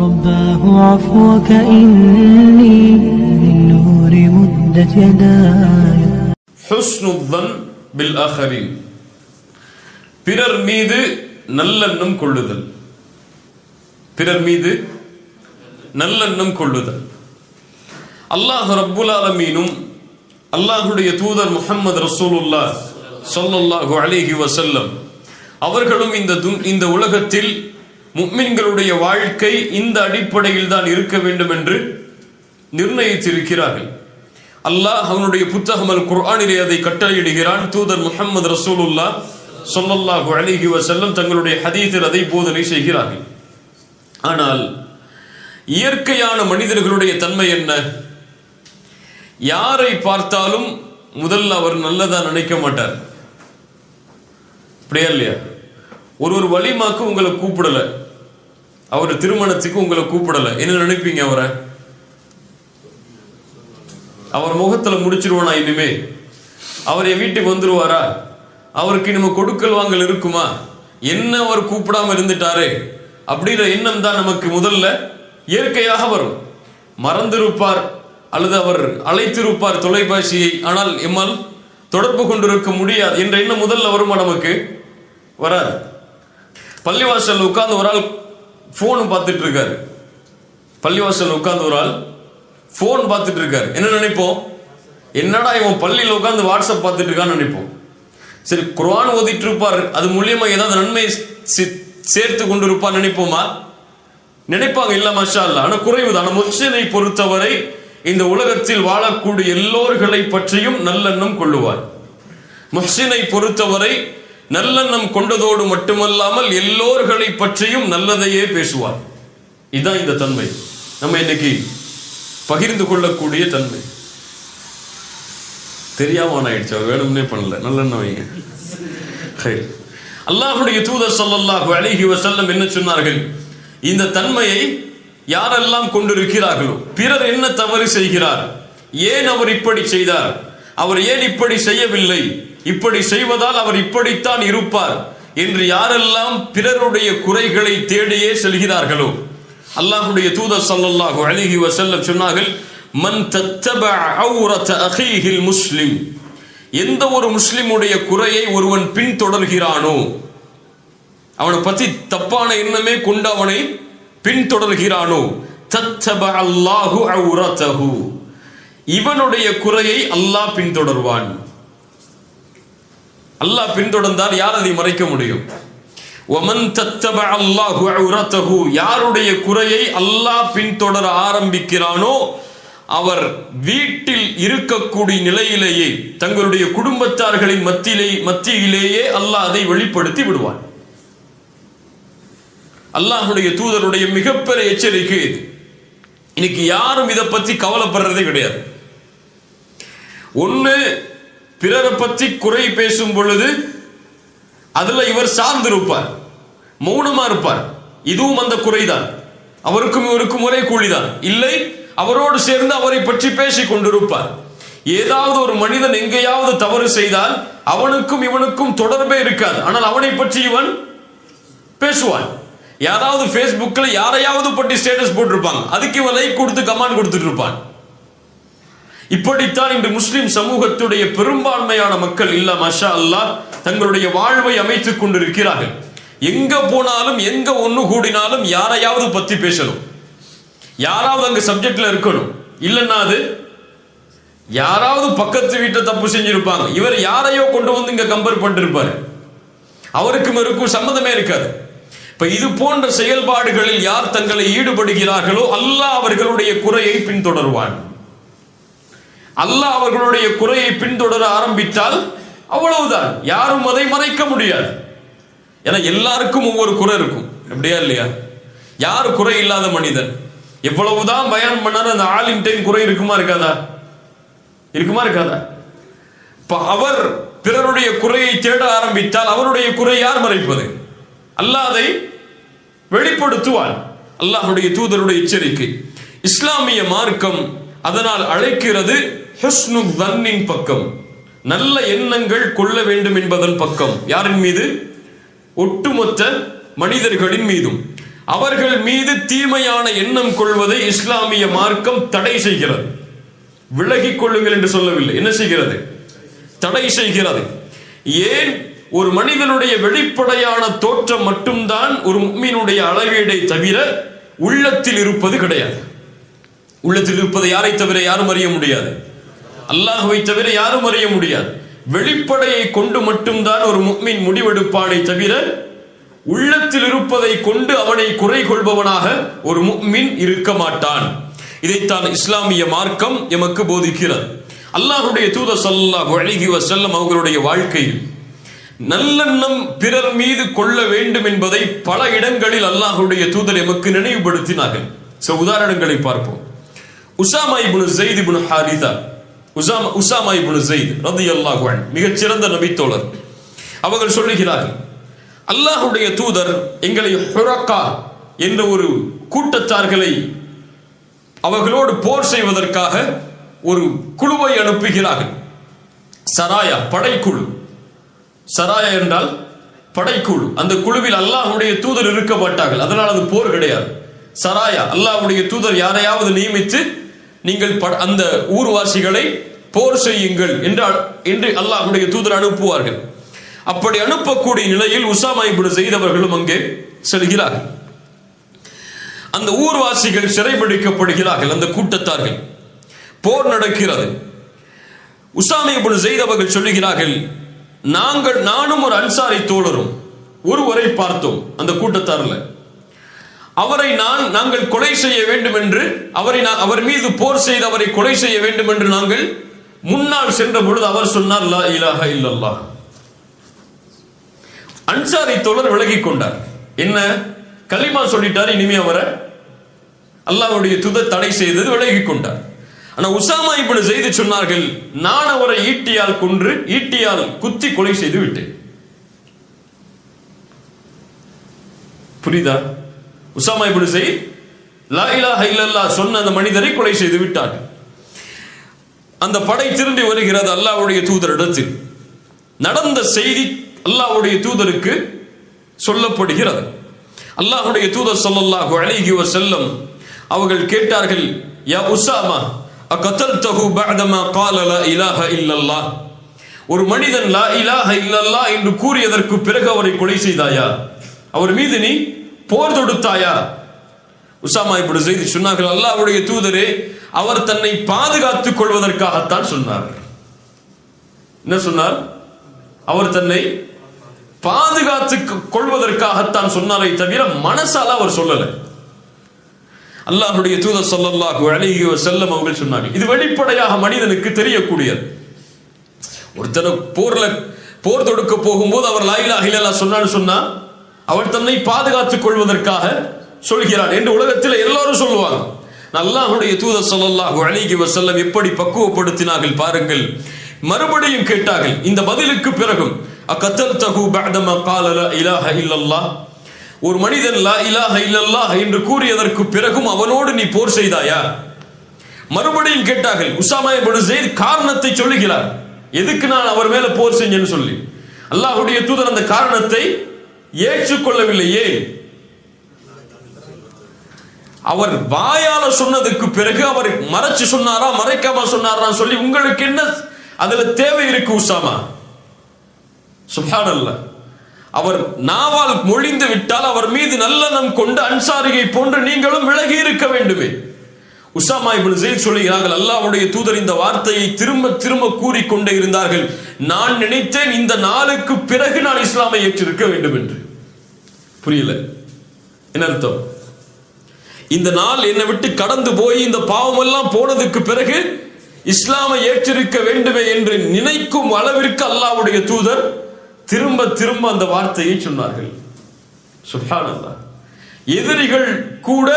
رباه عفوك إني للنور مدت يداي. حسن الظن بالآخرين. பிறர் மீது நல்லெண்ணம் கொள்ளுதல். பிறர் மீது நல்லெண்ணம் கொள்ளுதல். அல்லாஹ் ரப்புல் ஆலமீனும் அல்லாஹ்வுடைய தூதர் முஹம்மது ரசூலுல்லாஹ் ஸல்லல்லாஹு அலைஹி வஸல்லம் அவர்களும் இந்த உலகத்தில் முஃமின்களுடைய வாழ்க்கை இந்த அடிப்படையில் தான் இருக்க வேண்டும் என்று நிர்ணயித்திருக்கிறார்கள். அல்லாஹ் அவனுடைய புத்தகம் அல் குர்ஆனிலே அதை கட்டளையிடுகிறான். தூதர் முஹம்மது ரசூலுல்லாஹ் ஸல்லல்லாஹு அலைஹி வஸல்லம் தங்களுடைய ஹதீஸில் அதை போதனை செய்கிறார்கள். ஆனால் இயற்கையான மனிதர்களுடைய தன்மை என்ன? யாரை பார்த்தாலும் முதல்ல அவர் நல்லதா நினைக்க மாட்டார். அப்படியா இல்லையா? ஒரு வலிமாக்கு உங்களை கூப்பிடல, அவர் திருமணத்துக்கு உங்களை கூப்பிடல, என்ன நினைப்பீங்க? அவர் முகத்துல முடிச்சிருவானா? இனிமே அவர் என் வீட்டுக்கு வந்துருவாரா? அவருக்கு நம்ம கொடுக்கல் வாங்கல் இருக்குமா? என்ன அவர் கூப்பிடாம இருந்துட்டாரே அப்படின்ற எண்ணம் தான் நமக்கு முதல்ல இயற்கையாக வரும். மறந்திருப்பார் அல்லது அவர் அழைத்திருப்பார் தொலைபேசியை, ஆனால் எம்மால் தொடர்பு கொண்டிருக்க முடியாது என்ற எண்ணம் முதல்ல வருமா? நமக்கு வராது. பள்ளிவாசல் உட்கார்ந்து ஒரு ஆள் போன் பார்த்துட்டு இருக்காரு. பள்ளிவாசல் உட்கார்ந்து ஒரு ஆள் போன் பார்த்துட்டு இருக்காரு. என்ன நினைப்போம்? என்னடா இவன் பள்ளியில் உட்கார்ந்து வாட்ஸ்அப் பார்த்துட்டு இருக்கான்னு நினைப்போம். சரி, குர்ஆன் ஓதிட்டு இருப்பார், அது மூலியமா ஏதாவது நன்மை சேர்த்து கொண்டு இருப்பார் நினைப்போமா? நினைப்பாங்க. இல்ல, மாஷா அல்லாஹ். ஆனா குறைவுதான். முஹ்சினை பொறுத்தவரை இந்த உலகத்தில் வாழக்கூடிய எல்லோர்களை பற்றியும் நல்லெண்ணம் கொள்ளுவார். முஹ்சினை பொறுத்தவரை நல்லெண்ணம் கொண்டதோடு மட்டுமல்லாமல் எல்லோர்களை பற்றியும் நல்லதையே பேசுவார். இதுதான் இந்த தன்மை நம்ம இன்னைக்கு பகிர்ந்து கொள்ளக்கூடிய தன்மை. தெரியாம ஆயிடுச்சு, அவர் வேணும்னே பண்ணல. நல்லெண்ணம் வைங்க. அல்லாஹ்வுடைய தூதர் ஸல்லல்லாஹு அலைஹி வஸல்லம் என்ன சொன்னார்கள்? இந்த தன்மையை யாரெல்லாம் கொண்டிருக்கிறார்களோ, பிறர் என்ன தவறு செய்கிறார், ஏன் அவர் இப்படி செய்தார், அவர் ஏன் இப்படி செய்யவில்லை, இப்படி செய்வதால் அவர் இப்படித்தான் இருப்பார் என்று யாரெல்லாம் பிறருடைய குறைகளை தேடியே செல்கிறார்களோ, அல்லாஹ்வுடைய தூதர் ஸல்லல்லாஹு அலைஹி வஸல்லம் சொன்னார்கள், மன் தத்தபஅ அவ்ரத அஹீஹில் முஸ்லிம், எந்த ஒரு முஸ்லிமுடைய குறையை ஒருவன் பின்தொடர்கிறானோ, அவனை பத்தி தப்பான எண்ணமே கொண்டு அவனை பின்தொடர்கிறானோ, தத்தபஅ அல்லாஹு அவ்ரதஹு, இவனுடைய குறையை அல்லாஹ் பின்தொடர்வான். அல்லாஹ் பின்தொடர்ந்தால் யார் அதை மறைக்க முடியும்? வமன் தத்தபஅ அல்லாஹு அவ்ரதஹு, யாருடைய குறையை அல்லாஹ் பின்தொடர ஆரம்பிக்கிறானோ அவர் வீட்டில் இருக்கக்கூடிய நிலையிலேயே தங்களுடைய குடும்பத்தார்களின் மத்தியிலேயே அல்லாஹ் அதை வெளிப்படுத்தி விடுவான். அல்லாஹ்வுடைய தூதருடைய மிகப்பெரிய எச்சரிக்கை இது. இன்னைக்கு யாரும் இதை பத்தி கவலைப்படுறதே கிடையாது. ஒண்ணு, பிறரை பற்றி குறை பேசும் பொழுது அதுல இவர் சார்ந்திருப்பார், மௌனமா இருப்பார். இதுவும் அந்த குறைதான், அவருக்கும் இவருக்கும் ஒரே கூலிதான். இல்லை, அவரோடு சேர்ந்து அவரை பற்றி பேசிக் கொண்டிருப்பார். ஏதாவது ஒரு மனிதன் எங்கேயாவது தவறு செய்தால் அவனுக்கும் இவனுக்கும் தொடர்பே இருக்காது, ஆனால் அவனை பற்றி இவன் பேசுவான். யாராவது Facebookல யாரையாவது பற்றி ஸ்டேட்டஸ் போட்டிருப்பாங்க, அதுக்கு இவன் லைக் கொடுத்து கமெண்ட் கொடுத்துட்டு இருப்பான். இப்படித்தான் இன்று முஸ்லிம் சமூகத்துடைய பெரும்பான்மையான மக்கள் இல்ல மாஷா அல்லாஹ் தங்களுடைய வாழ்வை அமைத்துக் கொண்டிருக்கிறார்கள். எங்க போனாலும் எங்க ஒண்ணு கூடினாலும் யாரையாவது பத்தி பேசணும், யாராவது அங்க சப்ஜெக்ட்ல இருக்கணும். இல்லைன்னா அது யாராவது பக்கத்து வீட்டை தப்பு செஞ்சிருப்பாங்க, இவர் யாரையோ கொண்டு வந்து இங்க கம்பேர் பண்ணிட்டு இருப்பாரு, அவருக்கும் இருக்கும் சம்மதமே இருக்காது. இப்ப இது போன்ற செயல்பாடுகளில் யார் தங்களை ஈடுபடுகிறார்களோ அல்லாஹ் அவர்களுடைய குறையை பின்தொடர்வான். அல்லாஹ் அவர்களுடைய குறையை பின்தொடர ஆரம்பித்தால் அவ்வளவுதான், யாரும் அதை மறைக்க முடியாது. ஏன்னா எல்லாருக்கும் ஒவ்வொரு குறை இருக்கும், அப்படியா இல்லையா? யாரு குறை இல்லாத மனிதன்? எவ்வளவுதான் பயான் பண்ணாலும் அந்த ஆலிம் டைம் குறை இருக்குமா இருக்காதா? இருக்குமா இருக்காதா? இப்ப அவர் பிறருடைய குறையை தேட ஆரம்பித்தால் அவருடைய குறை யார் மறைப்பது? அல்லாஹ் அதை வெளிப்படுத்துவான். அல்லாஹ்வுடைய தூதருடைய எச்சரிக்கை. இஸ்லாமிய மார்க்கம் அதனால் அழைக்கிறது ஹுஸ்னு தன்னின் பக்கம், நல்ல எண்ணங்கள் கொள்ள வேண்டும் என்பதன் பக்கம். யாரின் மீது? ஒட்டுமொத்த மனிதர்களின் மீதும். அவர்கள் மீது தீமையான எண்ணம் கொள்வதை இஸ்லாமிய மார்க்கம் தடை செய்கிறது. விலகிக் கொள்ளுங்கள் என்று சொல்லவில்லை. என்ன செய்கிறது? தடை செய்கிறது. ஏன்? ஒரு மனிதனுடைய வெளிப்படையான தோற்றம் மட்டும்தான் ஒரு முஃமினுடைய அளவீடை தவிர உள்ளத்தில் இருப்பது கிடையாது. உள்ளத்தில் இருப்பதை யாரை தவிர யாரும் அறிய முடியாது. அல்லாஹ்வை தவிர யாரும் அறிய முடியாது. வெளிப்படையை கொண்டு மட்டும்தான் ஒரு முஃமின் முடிவெடுப்பானை தவிர உள்ளத்தில் இருப்பதை கொண்டு அவனை குறை கொள்பவனாக ஒரு முஃமின் இருக்க மாட்டான். இதைத்தான் இஸ்லாமிய மார்க்கம் எமக்கு போதிக்கிறது. அல்லாஹ்வுடைய தூதர் ஸல்லல்லாஹு அலைஹி வஸல்லம் அவர்களுடைய வாழ்க்கையில் நல்லெண்ணம் பிறர் மீது கொள்ள வேண்டும் என்பதை பல இடங்களில் அல்லாஹ்வுடைய தூதர் எமக்கு நினைவுபடுத்தினார்கள். சில உதாரணங்களை பார்ப்போம். உஸாமா இப்னு ஸைத் இப்னு ஹாரிஸா, உஸாமா இப்னு ஸைத் ரலியல்லாஹு அன்ஹு மிகச்சிறந்த நபித்தோழர். அவர்கள் சொல்லுகிறார்கள், அல்லாஹ்வுடைய தூதர் எங்களை ஹுரக்கா என்ற ஒரு கூட்டத்தார்களை அவர்களோடு போர் செய்வதற்காக ஒரு குழுவை அனுப்புகிறார்கள். சராயா, படைக்குழு. சராயா என்றால் படைக்குழு. அந்த குழுவில் அல்லாஹ்வுடைய தூதர் இருக்க மாட்டார்கள். அதனால் அது போர் கிடையாது. சராயா, அல்லாஹ்வுடைய தூதர் யாரையாவது நியமித்து நீங்கள் அந்த ஊர்வாசிகளை போர் செய்யுங்கள் என்று அல்லாஹ்வுடைய தூதர் அனுப்புவார்கள். அப்படி அனுப்பக்கூடிய நிலையில் உஸாமா இப்னு ஸைத் அவர்களும் அங்கே செல்கிறார்கள். அந்த ஊர்வாசிகள் சிறைபிடிக்கப்படுகிறார்கள். அந்த கூட்டத்தார்கள். போர் நடக்கிறது. உஸாமா இப்னு ஸைத் அவர்கள் சொல்லுகிறார்கள், நானும் ஒரு அன்சாரி தோழரும் ஒருவரை பார்த்தோம் அந்த கூட்டத்தாரில். அவரை நாங்கள் கொலை செய்ய வேண்டும் என்று, அவர் மீது போர் செய்து அவரை கொலை செய்ய வேண்டும் என்று நாங்கள் முன்னால் சென்ற பொழுது அவர் சொன்னார், லா இலாஹா இல்லல்லாஹ். அன்சாரி தோழர் விலகிக் கொண்டார். என்ன? கலிமா சொல்லிட்டார். இனிமே அவரை அல்லாஹ்வுடைய தூதர் தடை செய்தது, விலகிக் கொண்டார். ஆனா உஸாமா இப்னு ஸைத் சொன்னார்கள், நான் அவரை ஈட்டியால் குத்தி கொலை செய்து விட்டேன். புரியுதா? உஸாமா இப்னு ஸைத் லா இலாஹா இல்லல்லாஹ் சொன்ன அந்த மனிதரை கொலை செய்து விட்டார். அந்த படை திரும்பி வருகிறது அல்லாஹ்வுடைய தூதரிடத்தில். நடந்த செய்தி அல்லாஹ்வுடைய தூதருக்கு சொல்லப்படுகிறது. அல்லாஹ்வுடைய தூதர் ஸல்லல்லாஹு அலைஹி வஸல்லம் அவர்கள் கேட்டார்கள், யா உஸாமா அகதல்தஹு பஅதமா قال لا இலாஹ இல்லல்லாஹ். ஒரு மனிதன் லா இலாஹ இல்லல்லாஹ் என்று கூறியதற்கு பிறகு அவரை கொலை செய்தாயா? அவர் மீது நீ போர் தொடுத்தாயா? உஸாமா இப்னு ஸைத் சொன்னார்கள், அல்லாஹ்வுடைய தூதரே, அவர் தன்னை பாதுகாத்துக் கொள்வதற்காகத்தான் சொன்னார். என்ன சொன்னார்? அவர் தன்னை பாதுகாத்துக் கொள்வதற்காகத்தான் சொன்னாரை தவிர மனசால அவர் சொல்லல. அல்லாஹ்வுடைய தூதர் ஸல்லல்லாஹு அலைஹி வஸல்லம் அவர்கள் சொன்னார்கள். இது வெளிப்படையாக மனிதனுக்கு தெரியக்கூடியது. ஒருத்தர் போர் தொடுக்க போகும்போது அவர் லா இலாஹா இல்லல்லாஹ் சொன்னா அவர் தன்னை பாதுகாத்துக் கொள்வதற்காக சொல்கிறார் என்று உலகத்தில் எல்லாரும் சொல்லுவாங்க. அல்லாஹ்வுடைய தூதர் ஸல்லல்லாஹு அலைஹி வஸல்லம் எப்படி பக்குவப்படுத்தினார்கள் பாருங்கள். மறுபடியும் கேட்டார்கள். இந்த பதிலுக்கு பிறகும் அகதல்தஹு பஅதமா قال لا இலாஹ இல்லல்லாஹ், ஒரு மனிதன் லா இலாஹ இல்லல்லாஹ் என்று கூறியதற்கு பிறகும் அவனோடு நீ போர் செய்தாயா? மறுபடியும் கேட்டார்கள். உஸாமா இப்னு ஸைத் காரணத்தை சொல்லுகிறார், எதுக்கு நான் அவர் மேல போர் செஞ்சேன்னு சொல்லி. அல்லாஹ்வுடைய தூதர் அந்த காரணத்தை ஏற்றுக்கொள்ளவில்லையே. அவர் வாயால சொன்னதுக்கு பிறகு அவர் மறைச்சு சொன்னாரா மறைக்காம சொன்னாரா சொல்லி உங்களுக்கு என்ன அதுல தேவை இருக்கு உஸாமா? சுப்ஹானல்லாஹ். அவர் நாவால் மொழிந்து விட்டால் அவர் மீது நல்லெண்ணம் கொண்டு அன்சாரியை போன்று நீங்களும் விலகி இருக்க வேண்டுமே. உஸாமா இப்னு ஸைத் சொல்லுகிறார்கள், அல்லாஹ்வுடைய தூதர் இந்த வார்த்தையை திரும்ப திரும்ப கூறிக்கொண்டே இருந்தார்கள். நான் நினைத்தேன் இந்த நாளுக்கு பிறகு நான் இஸ்லாமை ஏற்றிருக்க வேண்டும் என்று. புரியல என்ன அர்த்தம்? இந்த நாள் என்னை விட்டு கடந்து போய் இந்த பாவம் எல்லாம் போனதுக்கு பிறகு இஸ்லாமை ஏற்றிருக்க வேண்டுமே என்று நினைக்கும் அளவிற்கு அல்லாஹ்வுடைய தூதர் திரும்ப திரும்ப அந்த வார்த்தையை சொன்னார்கள். சுப்ஹானல்லாஹ். எதிரிகள் கூட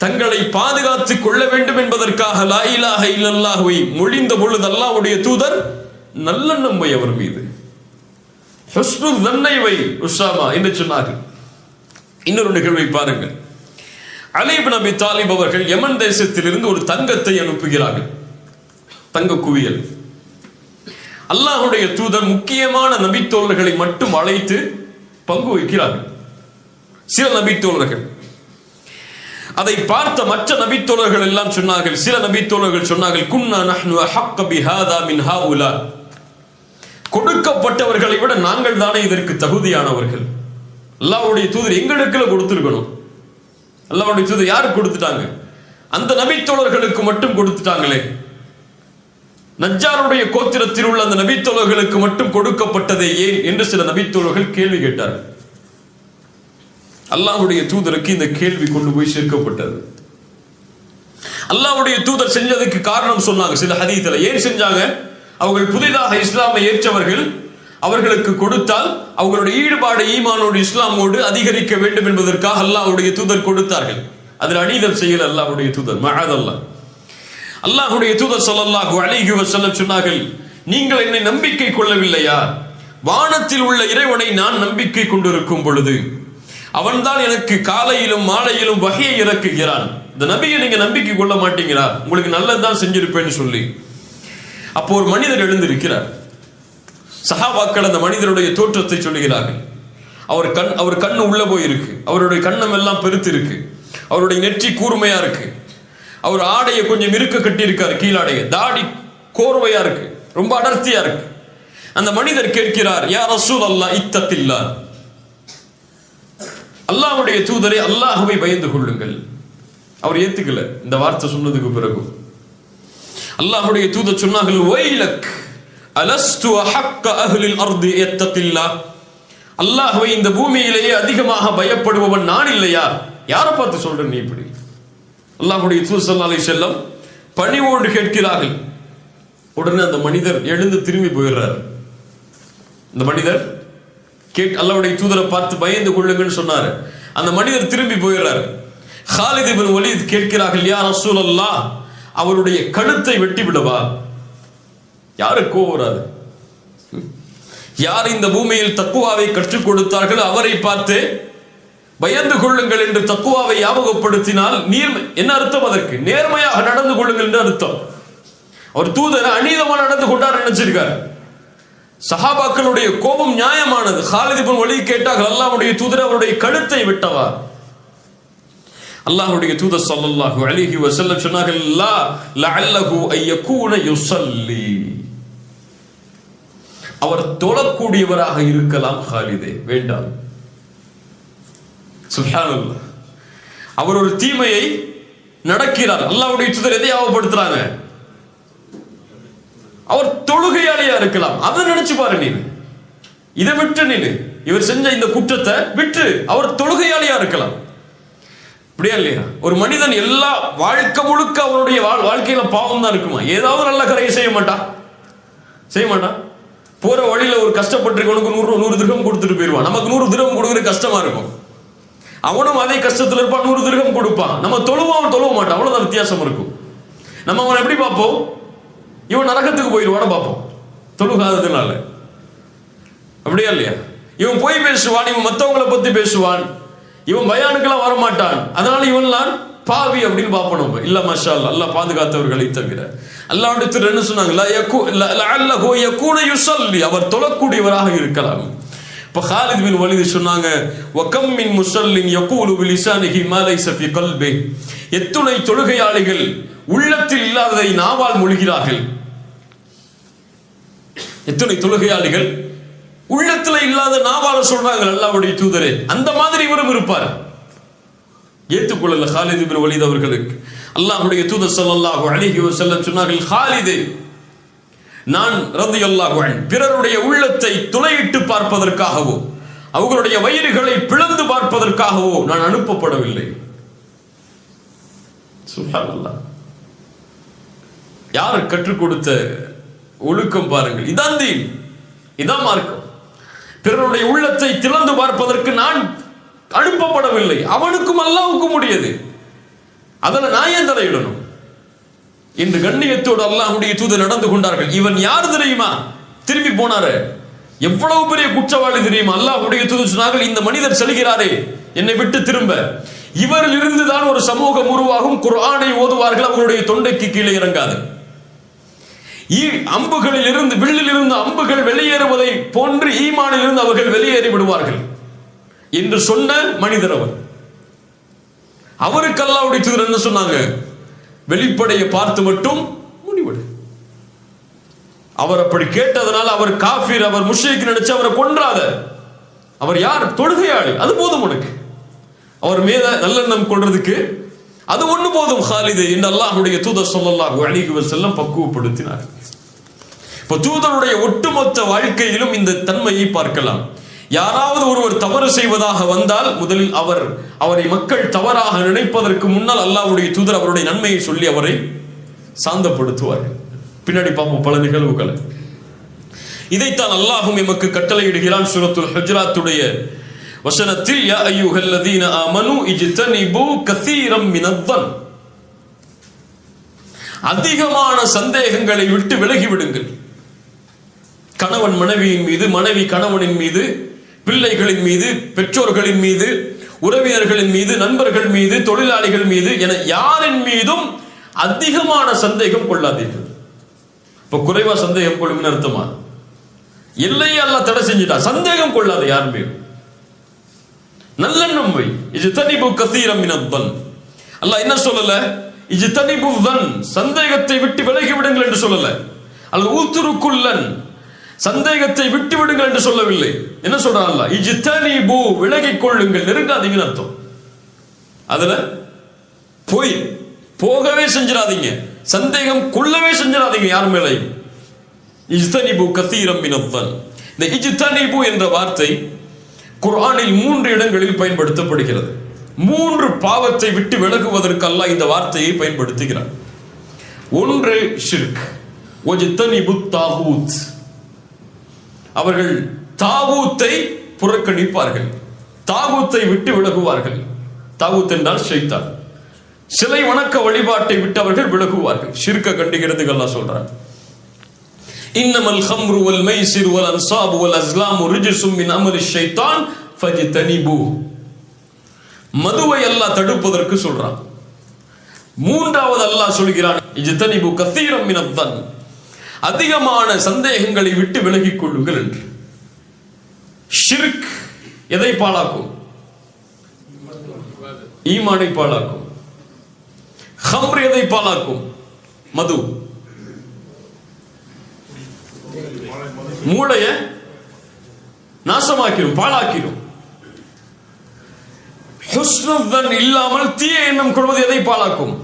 தங்களை பாதுகாத்துக் கொள்ள வேண்டும் என்பதற்காக லா இலாஹ இல்லல்லாஹ்வை மொழிந்த பொழுது அல்லாஹ்வுடைய தூதர் நல்லெண்ணம் வை அவர் மீது, ஹுஸ்னு தன்னை வை உஸாமா என்று சொன்னார்கள். இன்னொரு நிகழ்வை பாருங்கள். அலி இப்னு அபி தாலிப் அவர்கள் யமன் தேசத்திலிருந்து ஒரு தங்கத்தை அனுப்புகிறார்கள். தங்க குவியல். அல்லாஹ்வுடைய தூதர் முக்கியமான நபித்தோழர்களை மட்டும் அழைத்து பங்கு வைக்கிறார்கள். சில நபித்தோழர்கள் அதை பார்த்த மற்ற நபித்தோழர்கள் எல்லாம் சொன்னார்கள், சில நபித்தோழர்கள் சொன்னார்கள், குன்னா நஹ்னு அஹக்க பிஹாதா மின் ஹாஉலா, கொடுக்கப்பட்டவர்களை விட நாங்கள் தானே இதற்கு தகுதியானவர்கள். அல்லாஹ்வுடைய தூதர் எங்களுக்கு கொடுத்திருக்கணும். அல்லாஹ்வுடைய தூதர் யாருக்கு கொடுத்துட்டாங்க? அந்த நபித்தோழர்களுக்கு மட்டும் கொடுத்துட்டாங்களே. நஜ்ஜாருடைய கோத்திரத்தில் உள்ள அந்த நபித்தோழர்களுக்கு மட்டும் கொடுக்கப்பட்டதே ஏன் என்று சில நபித்தோழர்கள் கேள்வி கேட்டார்கள். அல்லாஹ்வுடைய தூதருக்கு இந்த கேள்வி கொண்டு போய் சேர்க்கப்பட்டது. அல்லாஹ்வுடைய தூதர் செஞ்சதுக்கு காரணம் சொன்னாங்க சில ஹதீஸ்ல. ஏன் செஞ்சாங்க? அவர்கள் புதிதாக இஸ்லாமை ஏற்றவர்கள், அவர்களுக்கு கொடுத்தால் அவர்களுடைய ஈடுபாடு ஈமானோடு இஸ்லாமோடு அதிகரிக்க வேண்டும் என்பதற்காக அல்லாஹ்வுடைய தூதர் கொடுத்தார்கள். அதில் அநீதம் செய்யல அல்லாஹ்வுடைய தூதர், மஅதல்லாஹ். அல்லாஹ்வுடைய தூதர் ஸல்லல்லாஹு அலைஹி வஸல்லம் சொன்னார்கள், நீங்கள் என்னை நம்பிக்கை கொள்ளவில்லையா? வானத்தில் உள்ள இறைவனை நான் நம்பிக்கை கொண்டிருக்கும் பொழுது அவன்தான் எனக்கு காலையிலும் மாலையிலும் வஹியை இறக்குகிறான். இந்த நபியை நீங்க நம்பிக்கை கொள்ள மாட்டீங்களா? உங்களுக்கு நல்லதுதான் செஞ்சிருப்பேன்னு சொல்லி. அப்போ ஒரு மனிதர் எழுந்திருக்கிறார். சஹாபாக்கள் அந்த மனிதருடைய தோற்றத்தை சொல்லுகிறார்கள். அவர் கண்ணு உள்ள போயிருக்கு, அவருடைய கண்ணம் எல்லாம் பெருத்து இருக்கு, அவருடைய நெற்றி கூர்மையா இருக்கு, அவர் ஆடையை கொஞ்சம் இருக்க கட்டி இருக்காரு, கீழாடைய தாடி கோர்வையா இருக்கு, ரொம்ப அடர்த்தியா இருக்கு. அந்த மனிதர் கேட்கிறார், யா ரசூலல்லாஹ் இத்தகில்லாஹ், அல்லாஹ்வுடைய தூதரே அல்லாஹ்வை பயந்து கொள்ளுங்கள். அவர் ஏத்துக்கல இந்த வார்த்தை சொன்னதுக்கு பிறகு. அல்லாஹ்வுடைய தூதர் சொன்னார்கள், வைலக் அலஸ்து அஹக்க அஹ்லில் அர்தி இத்தகில்லாஹ், அல்லாஹ்வை இந்த பூமியிலேயே அதிகமாக பயப்படுபவன் நான் இல்லையா? யாரை பார்த்து சொல்ற நீ இப்படி? அல்லாஹ்வுடைய தூதர் ஸல்லல்லாஹு அலைஹி வஸல்லம் பணிவோடு கேட்கிறார்கள். உடனே அந்த மனிதர் எழுந்து திரும்பி போயிடுறார். இந்த மனிதர் அல்லாஹ்வுடைய தூதரை பார்த்து பயந்து கொள்ளுங்கன்னு சொன்னாரு. அந்த மனிதர் திரும்பி போயிடுறார். காலித் இப்னு வலீத் கேட்கிறார்கள், யா ரசூலல்லாஹ், அவருடைய கழுத்தை வெட்டி விடவா? யாருக்கு வராது? யார் இந்த பூமியில் தக்குவாவை கற்றுக் கொடுத்தார்கள் அவரை பார்த்து பயந்து கொள்ளுங்கள் என்று தக்குவாவை ஞாபகப்படுத்தினால் என்ன அர்த்தம்? அதற்கு நேர்மையாக நடந்து கொள்ளுங்கள் என்று அர்த்தம். அவர் தூதர் அநீதமாக நடந்து கொண்டார் நினைச்சிருக்கார். சஹாபாக்களுடைய கோபம் நியாயமானது. காலித் இப்னு வலீத் கேட்டார்கள், அல்லாஹ்வுடைய தூதர் அவருடைய கழுத்தை வெட்டவா? அல்லாஹ்வுடைய தூதர் ஸல்லல்லாஹு அலைஹி வஸல்லம் சொன்னார்கள், லா லஅல்லஹு அய்யகூன யுஸல்லி, அவர் தொழக்கூடியவராக இருக்கலாம் காலிதே, வேண்டாம். சுப்ஹானல்லாஹ். அவர் ஒரு தீமையை நடக்கிறார். அல்லாஹ்வுடைய தூதர் எதை ஞாபகப்படுத்துறாங்க? அவர் தொழுகையாளியா இருக்கலாம். அதை நினைச்சு பாரு நீ. இதை விட்டு நீ இவர் செஞ்ச இந்த குற்றத்தை விட்டு அவர் தொழுகையாளியா இருக்கலாம். இப்படியா இல்லையா? ஒரு மனிதன் எல்லா வாழ்க்கை முழுக்க அவருடைய வாழ்க்கையில பாவம் தான் இருக்குமா? ஏதாவது நல்ல கரையை செய்ய மாட்டான். போற வழியில ஒரு கஷ்டப்பட்டிருக்கவனுக்கு 100 திர்ஹம் கொடுத்துட்டு போயிடுவான். நமக்கு 100 திர்ஹம் கொடுக்குறது கஷ்டமா இருக்கும். அவனும் அதே கஷ்டத்துல இருப்பான், 100 திர்ஹம் கொடுப்பான். நம்ம தொழுவோம், அவன் தொழுவ மாட்டான். அவ்வளவுதான் வித்தியாசம் இருக்கும். நம்ம அவன் எப்படி பார்ப்போம்? இவன் நரகத்துக்கு போயிடுவான பார்ப்போம், தொழுகாததுனால. அப்படியா இல்லையா? இவன் போய் பேசுவான், இவன் மற்றவங்களை பத்தி பேசுவான், இவன் பயானுக்கெல்லாம் வரமாட்டான், அதனால இவன்லாம் பாவி அப்படின்னு பார்ப்போம். இல்ல மாஷா அல்லாஹ், அல்லாஹ் பாதுகாத்தவர்களை தவிர. அல்லாஹ்வுடைய தூதர் என்ன சொன்னாங்க? லஅல்லஹு யகூன யுஸல்லி, அவர் தொழக்கூடியவராக இருக்கலாம். இப்ப காலித் பின் வலீத் சொன்னாங்க, வகம் மின் முஸல்லின் யகூலு பிலிசானிஹி மா லைஸ ஃபீ கல்பி, எத்துணை தொழுகையாளிகள் உள்ளத்தில் இல்லாததை நாவால் மொழிகிறார்கள். எத்துணை தொழுகையாளிகள் உள்ளத்துல இல்லாத நாவால சொல்றாங்க அல்லாஹ்வுடைய தூதரே. அந்த மாதிரி இவரும் இருப்பார். ஏற்றுக்கொள்ளல காலித் இப்னு வலீத் அவர்களுக்கு. அல்லாஹ்வுடைய தூதர் ஸல்லல்லாஹு அலைஹி வஸல்லம் சொன்னார்கள், காலிதே, நான் ரலியல்லாஹு அன்ஹு பிறருடைய உள்ளத்தை துளையிட்டு பார்ப்பதற்காகவோ அவர்களுடைய வயிறுகளை பிளந்து பார்ப்பதற்காகவோ நான் அனுப்பப்படவில்லை. சுப்ஹானல்லாஹ். யார் கற்றுக் கொடுத்த ஒழுக்கம் பாருங்கள். இதான் தீன், இதான் மார்க்கம். பிறருடைய உள்ளத்தை திறந்து பார்ப்பதற்கு நான் அனுப்பப்படவில்லை. அவனுக்கும் அல்லாஹ்வுக்கும் முடியாது. அதனால நான் ஏன் தலையிடணும்? இன்று கண்ணியத்தோடு அல்லாஹ்வுடைய தூதர் நடந்து கொண்டார்கள். இவன் யார் தெரியுமா? திரும்பி போனாரு. எவ்வளவு பெரிய குற்றவாளி தெரியுமா? அல்லாஹ்வுடைய தூதர் சொன்னார்கள், இந்த மனிதர் செல்கிறாரே என்னை விட்டு திரும்ப, இவரில் இருந்துதான் ஒரு சமூகம் உருவாகும். குர்ஆனை ஓதுவார்கள், அவர்களுடைய தொண்டைக்கு கீழே இறங்காது. அம்புகளில் இருந்து வில்லில் இருந்து அம்புகள் வெளியேறுவதை போன்று ஈமானில் இருந்து அவர்கள் வெளியேறி விடுவார்கள் என்று சொன்ன மனிதர் அவர். அவருக்கு அல்லாஹ்வுடைய தூதர் என்ன சொன்னாங்க? வெளிப்படையை பார்த்து மட்டும் முடிவெடு. அவர் அப்படி கேட்டதனால அவர் காஃபிர், அவர் முஷ்ரிக் நினைச்சு அவரை கொன்றாத. அவர் யார்? தொழுகையாளி. அது போதும் உனக்கு. அவர் மீது நல்லெண்ணம் கொள்றதுக்கு அது ஒண்ணு போதும் ஹாலிது என்று அல்லாஹ்வுடைய தூதர் ஸல்லல்லாஹு அலைஹி வஸல்லம் பக்குவப்படுத்தினார். இப்ப தூதருடைய ஒட்டுமொத்த வாழ்க்கையிலும் இந்த தன்மையை பார்க்கலாம். யாராவது ஒருவர் தவறு செய்வதாக வந்தால் முதலில் அவரை மக்கள் தவறாக நினைப்பதற்கு முன்னால் அல்லாஹ்வுடைய தூதர் அவருடைய நன்மையை சொல்லி அவரை சாந்தப்படுத்துவார்கள். பின்னாடி பார்ப்போம் பல நிகழ்வுகளை. இதைத்தான் அல்லாஹ்வும் எமக்கு கட்டளையிடுகிறான் சூரத்துல் ஹுஜராத்துடைய வசனத்தில், யா அய்யுஹல்லதீன ஆமனு இஜ்தனிபு கஸீரம் மினத்-தன். அதிகமான சந்தேகங்களை விட்டு விலகி விடுங்கள். கணவன் மனைவியின் மீது, மனைவி கணவனின் மீது, பிள்ளைகளின் மீது, பெற்றோர்களின் மீது, உறவினர்களின் மீது, நண்பர்கள் மீது, தொழிலாளிகள் மீது என யாரின் மீதும் அதிகமான சந்தேகம் கொள்ளாதீர்கள். இப்ப குறைவா சந்தேகம் கொள்ளுங்க அர்த்தமா? எல்லையை அல்லாஹ் தடை செஞ்சிட்டா. சந்தேகம் கொள்ளாத யார் மீதும். நல்லெண்ணம் வை. இஜ்தனிபு கஸீரம் மினத்-தன். அல்லாஹ் என்ன சொல்லல? இஜ்தனிபு தன், சந்தேகத்தை விட்டு விலகி விடுங்கள் என்று சொல்லல. அல் ஊத்துருக்குல்லன், சந்தேகத்தை விட்டு விடுங்கள் என்று சொல்லவில்லை. என்ன சொல்றான் அல்லாஹ்? இஜ்தனிபு, விலகிக் கொள்ளுங்கள், நெருங்காதீங்கன்னு அர்த்தம். அதுல போகவே செஞ்சிடாதீங்க, சந்தேகம் கொள்ளவே செஞ்சிடாதீங்க யார் மேலே. இஜ்தனிபு கஸீரம் மினத்-தன். இந்த இஜ்தனிபு என்ற வார்த்தை குர்ஆனில் 3 இடங்களில் பயன்படுத்தப்படுகிறது. 3 பாவத்தை விட்டு விலகுவதற்கு அல்லாஹ் இந்த வார்த்தையை பயன்படுத்துகிறார். ஒன்று ஷிர்க், வஜ்தனிபுத் தாகூத். அவர்கள் தாகூத்தை புறக்கணிப்பார்கள், தாகூத்தை விட்டு விலகுவார்கள். தாகூத் என்றால் ஷைத்தான். சிலை வணக்க வழிபாட்டை விட்டு அவர்கள் விலகுவார்கள். ஷிர்க்க கண்டுகிறது அல்லாஹ் சொல்றார். இன்னமல் ஹம்ரு வல் மைசிர் வல் அன்சாபு வல் அஸ்லாமு ரிஜ்சும் மின் அமலி ஷைத்தான் ஃபஜ்தனிபு. மதுவை அல்லாஹ் தடுப்பதற்கு சொல்றான். மூன்றாவது அல்லாஹ் சொல்கிறான் இஜ்தனிபு கஸீரம் மினத்-தன், அதிகமான சந்தேகங்களை விட்டு விலகிக் கொள்ளுங்கள் என்று. ஷிர்க் எதை பாழாக்கும்? ஈமானை பாழாக்கும். ஹம்ர் எதை பாழாக்கும்? மது. மூளைய நாசமாக்கிடும், பாழாக்கிடும். ஹுஸ்னுத்தன் இல்லாமல் தீய எண்ணம் கொள்வது எதை பாழாக்கும்?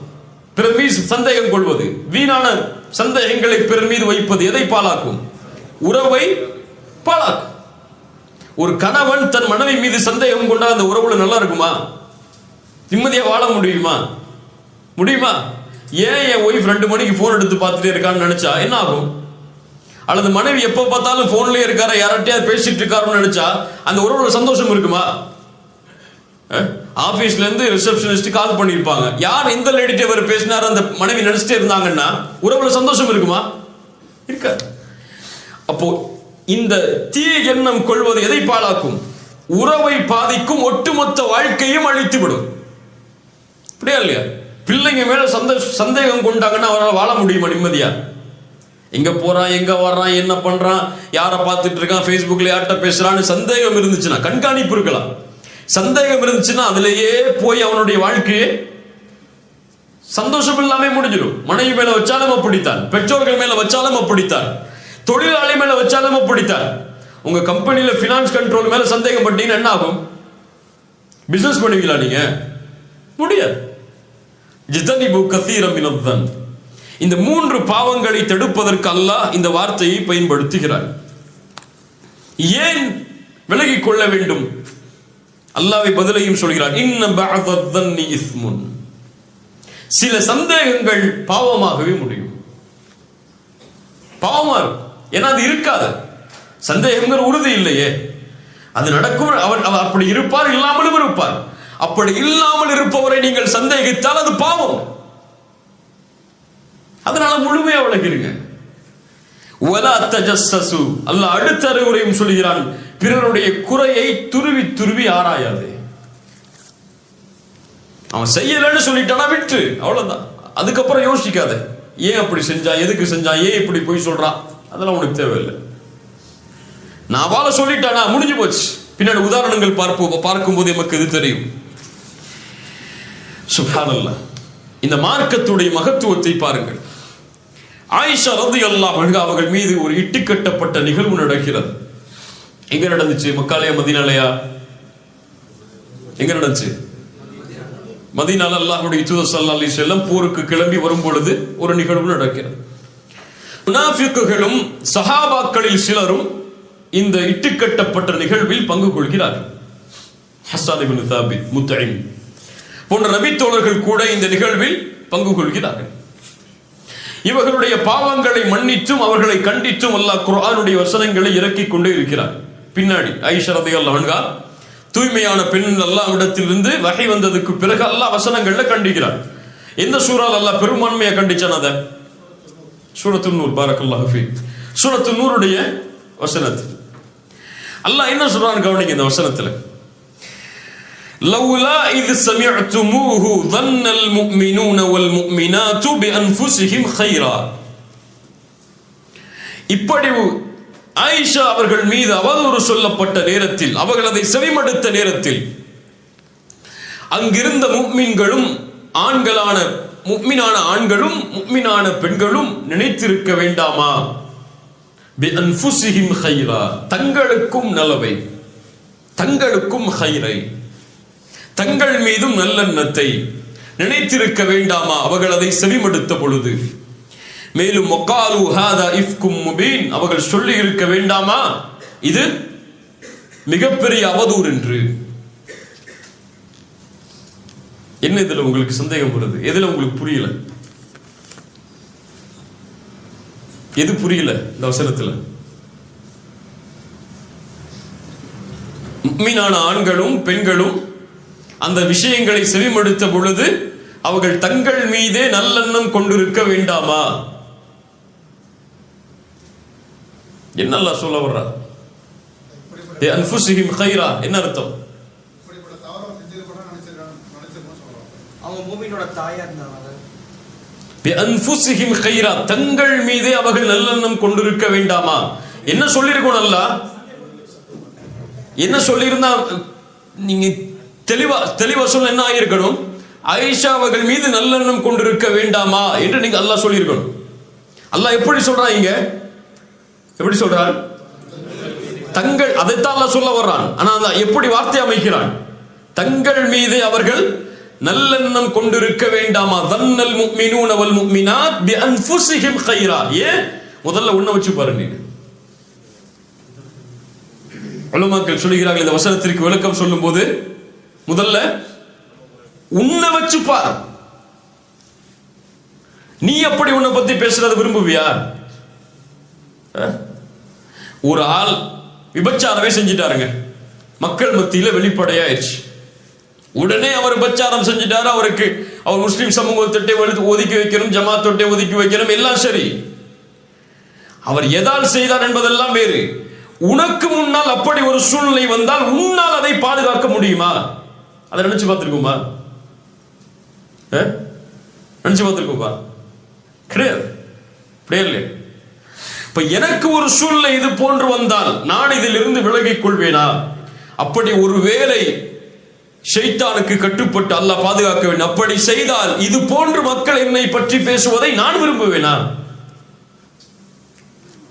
பிறர் மீது சந்தேகம் கொள்வது, வீணான சந்தேகங்களை பிறர் மீது வைப்பது எதை பாழாக்கும்? உறவை பாழாக்கும். ஒரு கணவன் தன் மனைவி மீது சந்தேகம் கொண்டா அந்த உறவுல நல்லா இருக்குமா? நிம்மதியா வாழ முடியுமா? முடியுமா? ஏன் என் ஒய்ஃப் 2 மணிக்கு போன் எடுத்து பார்த்துட்டே இருக்கான்னு நினைச்சா என்ன ஆகும்? அல்லது மனைவி எப்ப பார்த்தாலும் போன்லயே இருக்காரு, யார்கிட்டயாவது பேசிட்டு இருக்காருன்னு நினைச்சா அந்த உறவுல சந்தோஷம் இருக்குமா? ஆபீஸ்ல இருந்து ரிசப்ஷனிஸ்ட் கால் பண்ணிருப்பாங்க, யார் இந்த லேடிட்ட இவர் பேசினாரு அந்த மனைவி நினைச்சிட்டே இருந்தாங்கன்னா உறவுல சந்தோஷம் இருக்குமா? இருக்காது. அப்போ இந்த தீய எண்ணம் கொள்வது எதை பாழாக்கும்? உறவை பாதிக்கும், ஒட்டுமொத்த வாழ்க்கையும் அழித்து விடும். அப்படியா இல்லையா? பிள்ளைங்க மேல சந்தேகம் கொண்டாங்கன்னா அவரால் வாழ முடியுமா நிம்மதியா? எங்க போறான், எங்க வர்றான், என்ன பண்றான், யாரை பார்த்துட்டு இருக்கான், ஃபேஸ்புக்ல யார்கிட்ட பேசுறான்னு சந்தேகம் இருந்துச்சுன்னா, கண்காணிப்பு இருக்கலாம். சந்தேகம் இருந்துச்சுன்னா அதுலயே போய் அவனுடைய வாழ்க்கையே சந்தோஷம் இல்லாம முடிஞ்சிடும். மனைவி மேல வச்சாலும் அப்படித்தான், பெற்றோர்கள் மேல வச்சாலும் அப்படித்தான், தொழிலாளி மேல வச்சாலும் அப்படித்தான். உங்க கம்பெனியில பினான்ஸ் கண்ட்ரோல் மேல சந்தேகம் பட்டீங்கன்னா என்ன ஆகும்? பிசினஸ் பண்ணுவீங்களா நீங்க? முடியாது. இஜ்தனிபு கஸீரம் மினத்-தன். இந்த 3 பாவங்களை தடுப்பதற்கு அல்லாஹ் இந்த வார்த்தையை பயன்படுத்துகிறார். ஏன் விலகிக் கொள்ள வேண்டும்? அல்லாஹ்வை பதிலையும் சொல்கிறார். இன்ன பஅதத்-தன்னி இஸ்முன். சில சந்தேகங்கள் பாவமாகவே முடியும். பாவமா இருக்கும். ஏன்னா அது இருக்காது. சந்தேகங்கள் உறுதி இல்லையே. அது நடக்கும். அவர் அப்படி இருப்பார், இல்லாமலும் இருப்பார். அப்படி இல்லாமல் இருப்பவரை நீங்கள் சந்தேகித்தால் அது பாவம். அதனால முழுமையா விளக்கிடுங்க. வலா தஜஸ்ஸசு. அல்லாஹ் அடுத்த அறிவுரையும் சொல்கிறான், பிறருடைய குறையை துருவி துருவி ஆராயாது. அவன் செய்யலன்னு சொல்லிட்டானா விட்டு, அவ்வளவுதான். அதுக்கப்புறம் யோசிக்காத, ஏன் அப்படி செஞ்சா, எதுக்கு செஞ்சா, ஏன் இப்படி போய் சொல்றான், அதெல்லாம் உனக்கு தேவையில்லை. நான் வாழ சொல்லிட்டானா முடிஞ்சு போச்சு. பின்னாடி உதாரணங்கள் பார்க்கும்போது நமக்கு இது தெரியும். சுப்ஹானல்லாஹ். இந்த மார்க்கத்துடைய மகத்துவத்தை பாருங்கள். ஆயிஷா ரலியல்லாஹு அன்ஹா அவர்கள் மீது ஒரு இட்டுக்கட்டப்பட்ட நிகழ்வு நடக்கிறது. எங்க நடந்துச்சு? மக்காலயா மதீனாலயா? எங்க நடந்துச்சு? மதீனால அல்லாஹ்வுடைய தூதர் ஸல்லல்லாஹு அலைஹி வஸல்லம் போருக்கு கிளம்பி வரும் பொழுது ஒரு நிகழ்வு நடக்கிறது. முனாஃபிக்குகளும் சஹாபாக்களில் சிலரும் இந்த இட்டுக்கட்டப்பட்ட நிகழ்வில் பங்கு கொள்கிறார்கள். ஹஸ்ஸான் இப்னு தாபித், முத்இம் போன்ற நபி தோழர்கள் கூட இந்த நிகழ்வில் பங்கு கொள்கிறார்கள். இவர்களுடைய பாவங்களை மன்னித்தும் அவர்களை கண்டித்தும் அல்லாஹ் குர்ஆனுடைய வசனங்களை இறக்கிக் கொண்டே இருக்கிறார். பின்னாடி ஆயிஷா ரலியல்லாஹு அன்ஹா தூய்மையான பெண் அல்லாஹ்விடத்திலிருந்து வஹி வந்ததுக்கு பிறகு அல்லாஹ் வசனங்கள்ல கண்டிக்கிறார். எந்த சூறால அல்லாஹ் பெரும்பான்மையா கண்டிச்சான்? அத சூரத்துன் நூர். பாரக்கல்லாஹு ஃபீக். சூரத்துன் நூருடைய வசனத்தில் அல்லாஹ் என்ன சொல்றான் கவனிங்க. இந்த வசனத்துல லவ்லா இத் சமிஅ்துமூஹு ظنல் முஃமினூன வல் முஃமினாத்து பிஅன்ஃபுஸிஹிம் கைரா. இப்படி ஆயிஷா அவர்கள் மீது அவதூறு சொல்லப்பட்ட நேரத்தில், அவர்கள் அதை செவிமடுத்த நேரத்தில் அங்கிருந்த முஃமின்களும் ஆண்களான முஃமினான ஆண்களும் முஃமினான பெண்களும் நினைத்திருக்க வேண்டாமா? பிஅன்ஃபுஸிஹிம் கைரா, தங்களுக்கும் நலவை, தங்களுக்கும் கைரை, தங்கள் மீதும் நல்லெண்ணத்தை நினைத்திருக்க வேண்டாமா அவர்கள் அதை செவிமடுத்த பொழுது? மேலும் வகாலு ஹாதா இஃப்கும் முபீன், அவர்கள் சொல்லி இருக்க வேண்டாமா இது மிகப்பெரிய அவதூறு என்று. என்ன இதுல உங்களுக்கு சந்தேகம் வருது? எதுல உங்களுக்கு புரியல? எது புரியல இந்த வசனத்துல? முஃமினான ஆண்களும் பெண்களும் அந்த விஷயங்களை செவிமடுத்த பொழுது அவர்கள் தங்கள் மீதே நல்லெண்ணம் கொண்டிருக்க வேண்டாமா? என்ன அல்லாஹ் சொல்ல வர்றா? அன்ஃபுஸிஹிம் கைரா என்ன அர்த்தம்? அவங்க மூமினோட தாயா இருந்தாங்க. அன்ஃபுஸிஹிம் கைரா, தங்கள் மீதே அவர்கள் நல்லெண்ணம் கொண்டிருக்க வேண்டாமா? என்ன சொல்லியிருக்கணும் அல்லாஹ்? என்ன சொல்லியிருந்தா நீங்க தெளிவா சொல்ல என்ன ஆயிருக்கணும்? ஆயிஷா அவர்கள் மீது நல்லெண்ணம் கொண்டிருக்க வேண்டாமா என்று நீங்க அல்லாஹ் சொல்லியிருக்கணும். அல்லாஹ் எப்படி சொல்றான் இங்க? எப்படி சொல்றான்? தங்கள், அதைத்தான் அல்லாஹ் சொல்ல வர்றான். ஆனா எப்படி வார்த்தை அமைக்கிறான்? தங்கள் மீது அவர்கள் நல்லெண்ணம் கொண்டிருக்க வேண்டாமா? தன்னல் முஃமினூன வல் முஃமினாத் பிஅன்ஃபுஸிஹிம் கைரா. ஏன்? முதல்ல உன்ன வச்சு பாருங்க. உலமாக்கள் சொல்கிறார்கள் இந்த வசனத்திற்கு விளக்கம் சொல்லும் போது முதல்ல உன்னை வச்சு பார். நீ எப்படி உன்னை பத்தி பேசுறத விரும்புவியா? ஒரு ஆள் விபச்சாரமே செஞ்சிட்டாருங்க, மக்கள் மத்தியில வெளிப்படையாயிருச்சு. உடனே அவர் விபச்சாரம் செஞ்சிட்டாரு, அவருக்கு அவர் முஸ்லிம் சமூகத்தை ஒதுக்கி வைக்கணும், ஜமாத்தொட்டை ஒதுக்கி வைக்கணும், எல்லாம் சரி. அவர் எதால் செய்தார் என்பதெல்லாம் வேறு. உனக்கு முன்னால் அப்படி ஒரு சூழ்நிலை வந்தால் உன்னால் அதை பாதுகாக்க முடியுமா? அதை நினைச்சு பார்த்திருக்குமா? நினைச்சு பார்த்திருக்குமா? கிடையாது. இப்ப எனக்கு ஒரு சூழ்நிலை இது போன்று வந்தால் நான் இதிலிருந்து விலகிக் கொள்வேனா? அப்படி ஒரு வேளை ஷைத்தானுக்கு கட்டுப்பட்டு அல்லாஹ் பாதுகாக்க வேண்டும். அப்படி செய்தால் இது போன்று மக்கள் என்னை பற்றி பேசுவதை நான் விரும்புவேனா?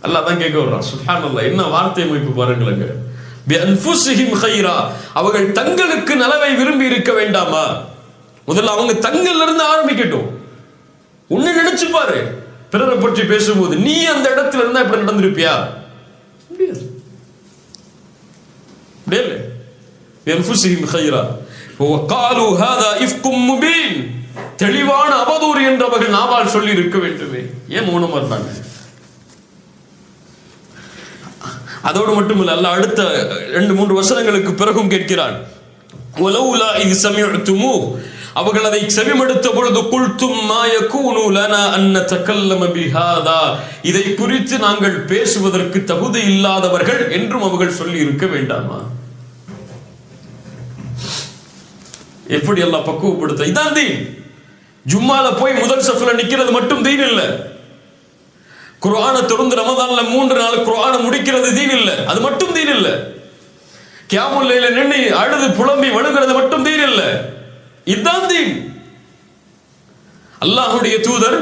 அல்லாஹ் தான் கேட்க வர்றான். சுப்ஹானல்லாஹ், என்ன வார்த்தை அமைப்பு பாருங்களேங்க. பிஅன்ஃபுஸிஹிம் கைரா, அவர்கள் தங்களுக்கு நலவை விரும்பி இருக்க வேண்டாமா? முதல்ல அவங்க தங்கள்ல இருந்து ஆரம்பிக்கட்டும். உன்னை நினைச்சு பாரு, பிறரை பற்றி பேசும்போது நீ அந்த இடத்துல இருந்தா இப்படி நடந்திருப்பியா? தெளிவான அவதூறு என்று அவர்கள் நாவால் சொல்லி இருக்க வேண்டுமே, ஏன் மௌனமா இருந்தாங்க? அதோடு மட்டுமல்ல, அல்லாஹ் அடுத்த 2-3 வசனங்களுக்கு பிறகும் கேட்கிறான். வலௌலா இத் சமிஅ்துமூ, அவர்கள் அதை செவிமடுத்த பொழுது குல்தும் மா யகூனு லனா அன் நதகல்லம பிஹாதா, இதை குறித்து நாங்கள் பேசுவதற்கு தகுதி இல்லாதவர்கள் என்றும் அவர்கள் சொல்லி இருக்க வேண்டாமா? எப்படி அல்லாஹ் பக்குவப்படுத்த. இதான் தீன். ஜும்மால போய் முதல் சஃப்ல நிக்கிறது மட்டும் தீன் இல்ல. குர்ஆனை தொடர்ந்து ரமதான்ல 3 நாள் குர்ஆனை முடிக்கிறது தீன் இல்ல, அது மட்டும் தீன் இல்ல. கியாமுல் லைல நின்னு அழுது புலம்பி வழுகிறது மட்டும் தீன் இல்ல, இதுதான் தீன். அல்லாஹ்வுடைய தூதர்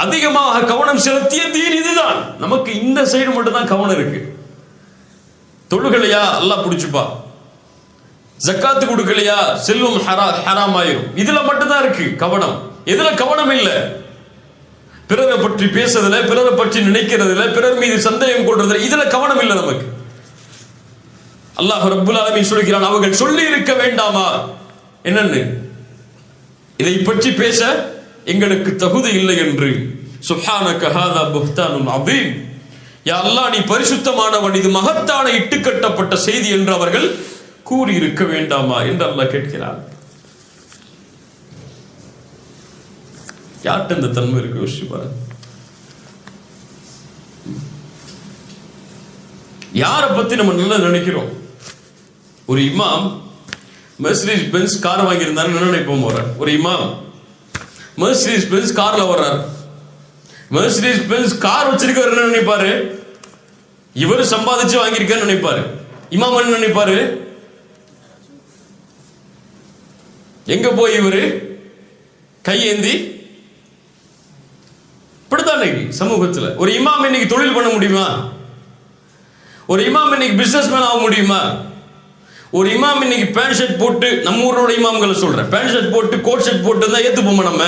அதிகமாக கவனம் செலுத்திய தீன் இதுதான். நமக்கு இந்த சைடு மட்டும் தான் கவனம் இருக்கு. தொழுகலையா அல்லாஹ் பிடிச்சுப்பா, ஜக்காத்து கொடுக்கலையா செல்வம் ஹராம் ஆயிரும். இதுல மட்டும் தான் இருக்கு கவனம். எதுல கவனம் இல்லை? பிறரை பற்றி பேசுறதுல, பிறரை பற்றி நினைக்கிறதுல, பிறர் மீது சந்தேகம் கொள்றதுல, இதுல கவனம் இல்லை நமக்கு. அல்லாஹ் ரப்புல் ஆலமீன் சொல்கிறான், அவர்கள் சொல்லி இருக்க வேண்டாமா என்னன்னு, இதை பற்றி பேச எங்களுக்கு தகுதி இல்லை என்று. சுப்ஹானக ஹாதா புஹ்தானுன் அதீம். யா அல்லாஹ், நீ பரிசுத்தமானவன், இது மகத்தான இட்டுக்கட்டப்பட்ட செய்தி என்று அவர்கள் கூறி இருக்க வேண்டாமா என்று அல்லாஹ் கேட்கிறான். யார்கிட்ட இந்த தன்மை இருக்கு யோசிச்சு பாருங்க. யாரை பத்தி நம்ம நல்லா நினைக்கிறோம்? ஒரு இமாம் மெர்சிடிஸ் பென்ஸ் கார் வாங்கியிருந்தாரு நினைப்போம். ஒரு இமாம் மெர்சிடிஸ் பென்ஸ் கார்ல வர்றாரு. மெர்சிடிஸ் பென்ஸ் கார் வச்சிருக்கவர் என்ன நினைப்பாரு? இவர் சம்பாதிச்சு வாங்கியிருக்காரு நினைப்பாரு. இமாம் என்ன நினைப்பாரு? எங்க போய் இவரு கையேந்தி இப்படித்தான் சமூகத்துல. ஒரு இமாம் இன்னைக்கு தொழில் பண்ண முடியுமா? ஒரு இமாம் இன்னைக்கு பிசினஸ் மேன் ஆக முடியுமா? ஒரு இமாம் இன்னைக்கு பேண்ட் ஷர்ட் போட்டு, நம்ம ஊரோட இமாம்களை சொல்றேன், பேண்ட் ஷர்ட் போட்டு கோட் ஷர்ட் போட்டு இருந்தா ஏத்துப்போமா? நம்ம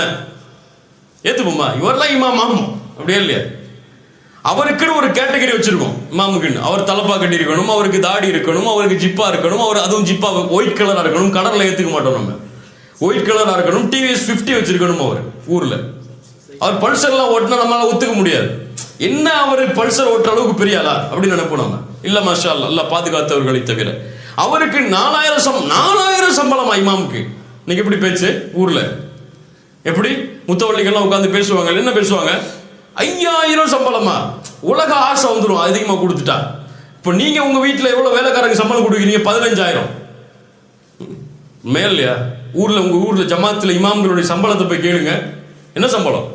ஏத்துப்போமா? இவரெல்லாம் இமாம் ஆகும் அப்படியே இல்லையா? அவருக்குன்னு ஒரு கேட்டகரி வச்சிருக்கோம் இமாமுக்குன்னு. அவர் தலப்பா கட்டி இருக்கணும், அவருக்கு தாடி இருக்கணும், அவருக்கு ஜிப்பா இருக்கணும், அவர் அதுவும் ஜிப்பா ஒயிட் கலரா இருக்கணும். கடல்ல ஏத்துக்க மாட்டோம் நம்ம. ஒயிட் கலரா இருக்கணும், டிவிஎஸ் 50 வச்சிருக்கணும். அவர் ஊர்ல அவர் பல்சர்லாம் ஓட்டினா நம்மளால ஒத்துக்க முடியாது. என்ன அவர் பல்சர் ஓட்டுற அளவுக்கு பெரிய ஆளா அப்படின்னு நினைப்போம் நம்ம. இல்ல மாஷா அல்லாஹ், அல்லாஹ் பாதுகாத்தவர்களை தவிர. அவருக்கு 4000 சம்பளமா இமாமுக்கு? இன்னைக்கு எப்படி பேச்சு ஊர்ல? எப்படி முத்தவள்ளிகள்லாம் உட்காந்து பேசுவாங்க? என்ன பேசுவாங்க? 5000 சம்பளமா? உலக ஆசை வந்துடும் அதிகமா கொடுத்துட்டா. இப்ப நீங்க உங்க வீட்டுல எவ்வளவு வேலைக்காரங்க சம்பளம் கொடுக்குறீங்க? 15000 மேலையா? ஊர்ல உங்க ஊர்ல ஜமாத்துல இமாம்களுடைய சம்பளத்தை போய் கேளுங்க, என்ன சம்பளம்?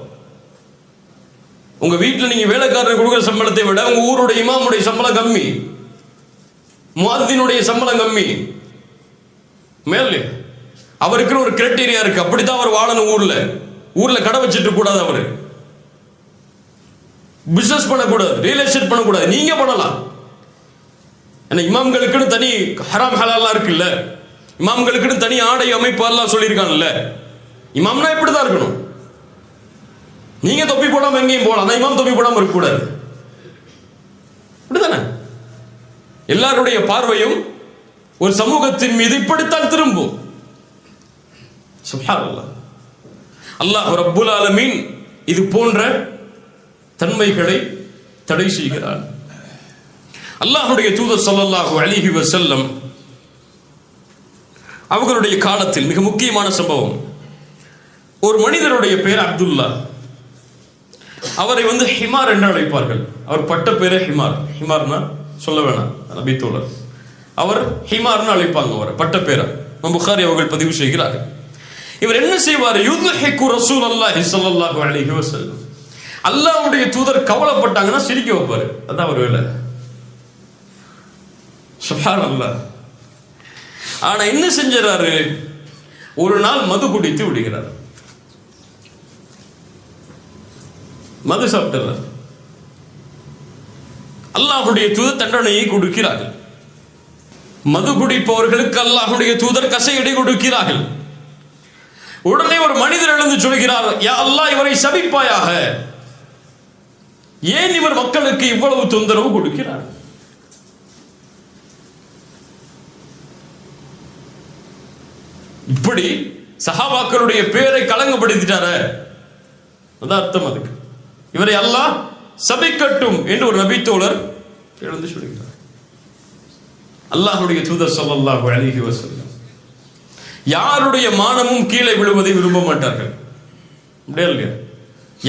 உங்க வீட்டுல நீங்க வேலைக்காரர் கொடுக்குற சம்பளத்தை விட உங்க ஊருடைய இமாமுடைய சம்பளம் கம்மி, முஅத்தினுடைய சம்பளம் கம்மி. மேலே அவருக்கு ஒரு கிரைட்டீரியா இருக்கு, அப்படித்தான் அவர் வாழணும். ஊர்ல கடை வச்சிட்டு கூடாது, அவரு பிசினஸ் பண்ணக்கூடாது, ரியல் எஸ்டேட் பண்ணக்கூடாது. நீங்க பண்ணலாம். ஏன்னா இமாம்களுக்குன்னு தனி ஹராம் ஹலால்லாம் இருக்குல்ல, இமாம்களுக்குன்னு தனி ஆடை அமைப்பு எல்லாம் சொல்லியிருக்காங்கல்ல. இமாம்னா இப்படிதான் இருக்கணும். நீங்க தொப்பி போடாம எங்கேயும் போகலாம், ஆனா இமாம் தொப்பி போடாம இருக்க கூடாது. அப்படிதானே? எல்லாருடைய பார்வையும் ஒரு சமூகத்தின் மீது இப்படித்தான் திரும்பும். சுப்ஹானல்லாஹ். அல்லாஹ் ரப்புல் ஆலமீன் இது போன்ற தன்மைகளை தடை செய்கிறான். அல்லாஹ்வுடைய தூதர் ஸல்லல்லாஹு அலைஹி வஸல்லம் அவர்களுடைய காலத்தில் மிக முக்கியமான சம்பவம். ஒரு மனிதருடைய பெயர் அப்துல்லா. அவரை ஹிமார் என்று அழைப்பார்கள். அவர் பட்ட பேரே ஹிமார். ஹிமார்னா சொல்ல வேணாம், நபி தோழர். அவர் ஹிமார்னு அழைப்பாங்க அவர் பட்ட பேரை. புகாரி அவர்கள் பதிவு செய்கிறார்கள். இவர் என்ன செய்வார்? யுத்ஹிகு ரசூலுல்லாஹி ஸல்லல்லாஹு அலைஹி வஸல்லம். அல்லாஹ்வுடைய தூதர் கவலைப்பட்டாங்கன்னா சிரிக்க வைப்பாரு. அதான் அவர் வேலை. சுப்ஹானல்லாஹ். ஆனா என்ன செஞ்சாரு? ஒரு நாள் மது குடித்து விடுகிறார். மது சாப்பிட்டார். அல்லாஹ்வுடைய தூதர் தண்டனையை கொடுக்கிறார்கள். மது குடிப்பவர்களுக்கு அல்லாஹ்வுடைய தூதர் கசையடி கொடுக்கிறார்கள். உடனே ஒரு மனிதர் எழுந்து சொல்கிறார், யா அல்லாஹ், இவரை சபிப்பாயாக. ஏன் இவர் மக்களுக்கு இவ்வளவு தொந்தரவு கொடுக்கிறார்? இப்படி சஹாபாக்களுடைய பேரை களங்கப்படுத்திட்டார, அதான் அர்த்தம். அதுக்கு இவரை அல்லாஹ் சபிக்கட்டும் என்று ஒரு நபி தோழர் எழுந்து சொல்கிறார். அல்லாஹ்வுடைய தூதர் ஸல்லல்லாஹு அலைஹி வஸல்லம் யாருடைய மானமும் கீழே விழுவதை விரும்ப மாட்டார்கள். அப்படியே இல்லையா?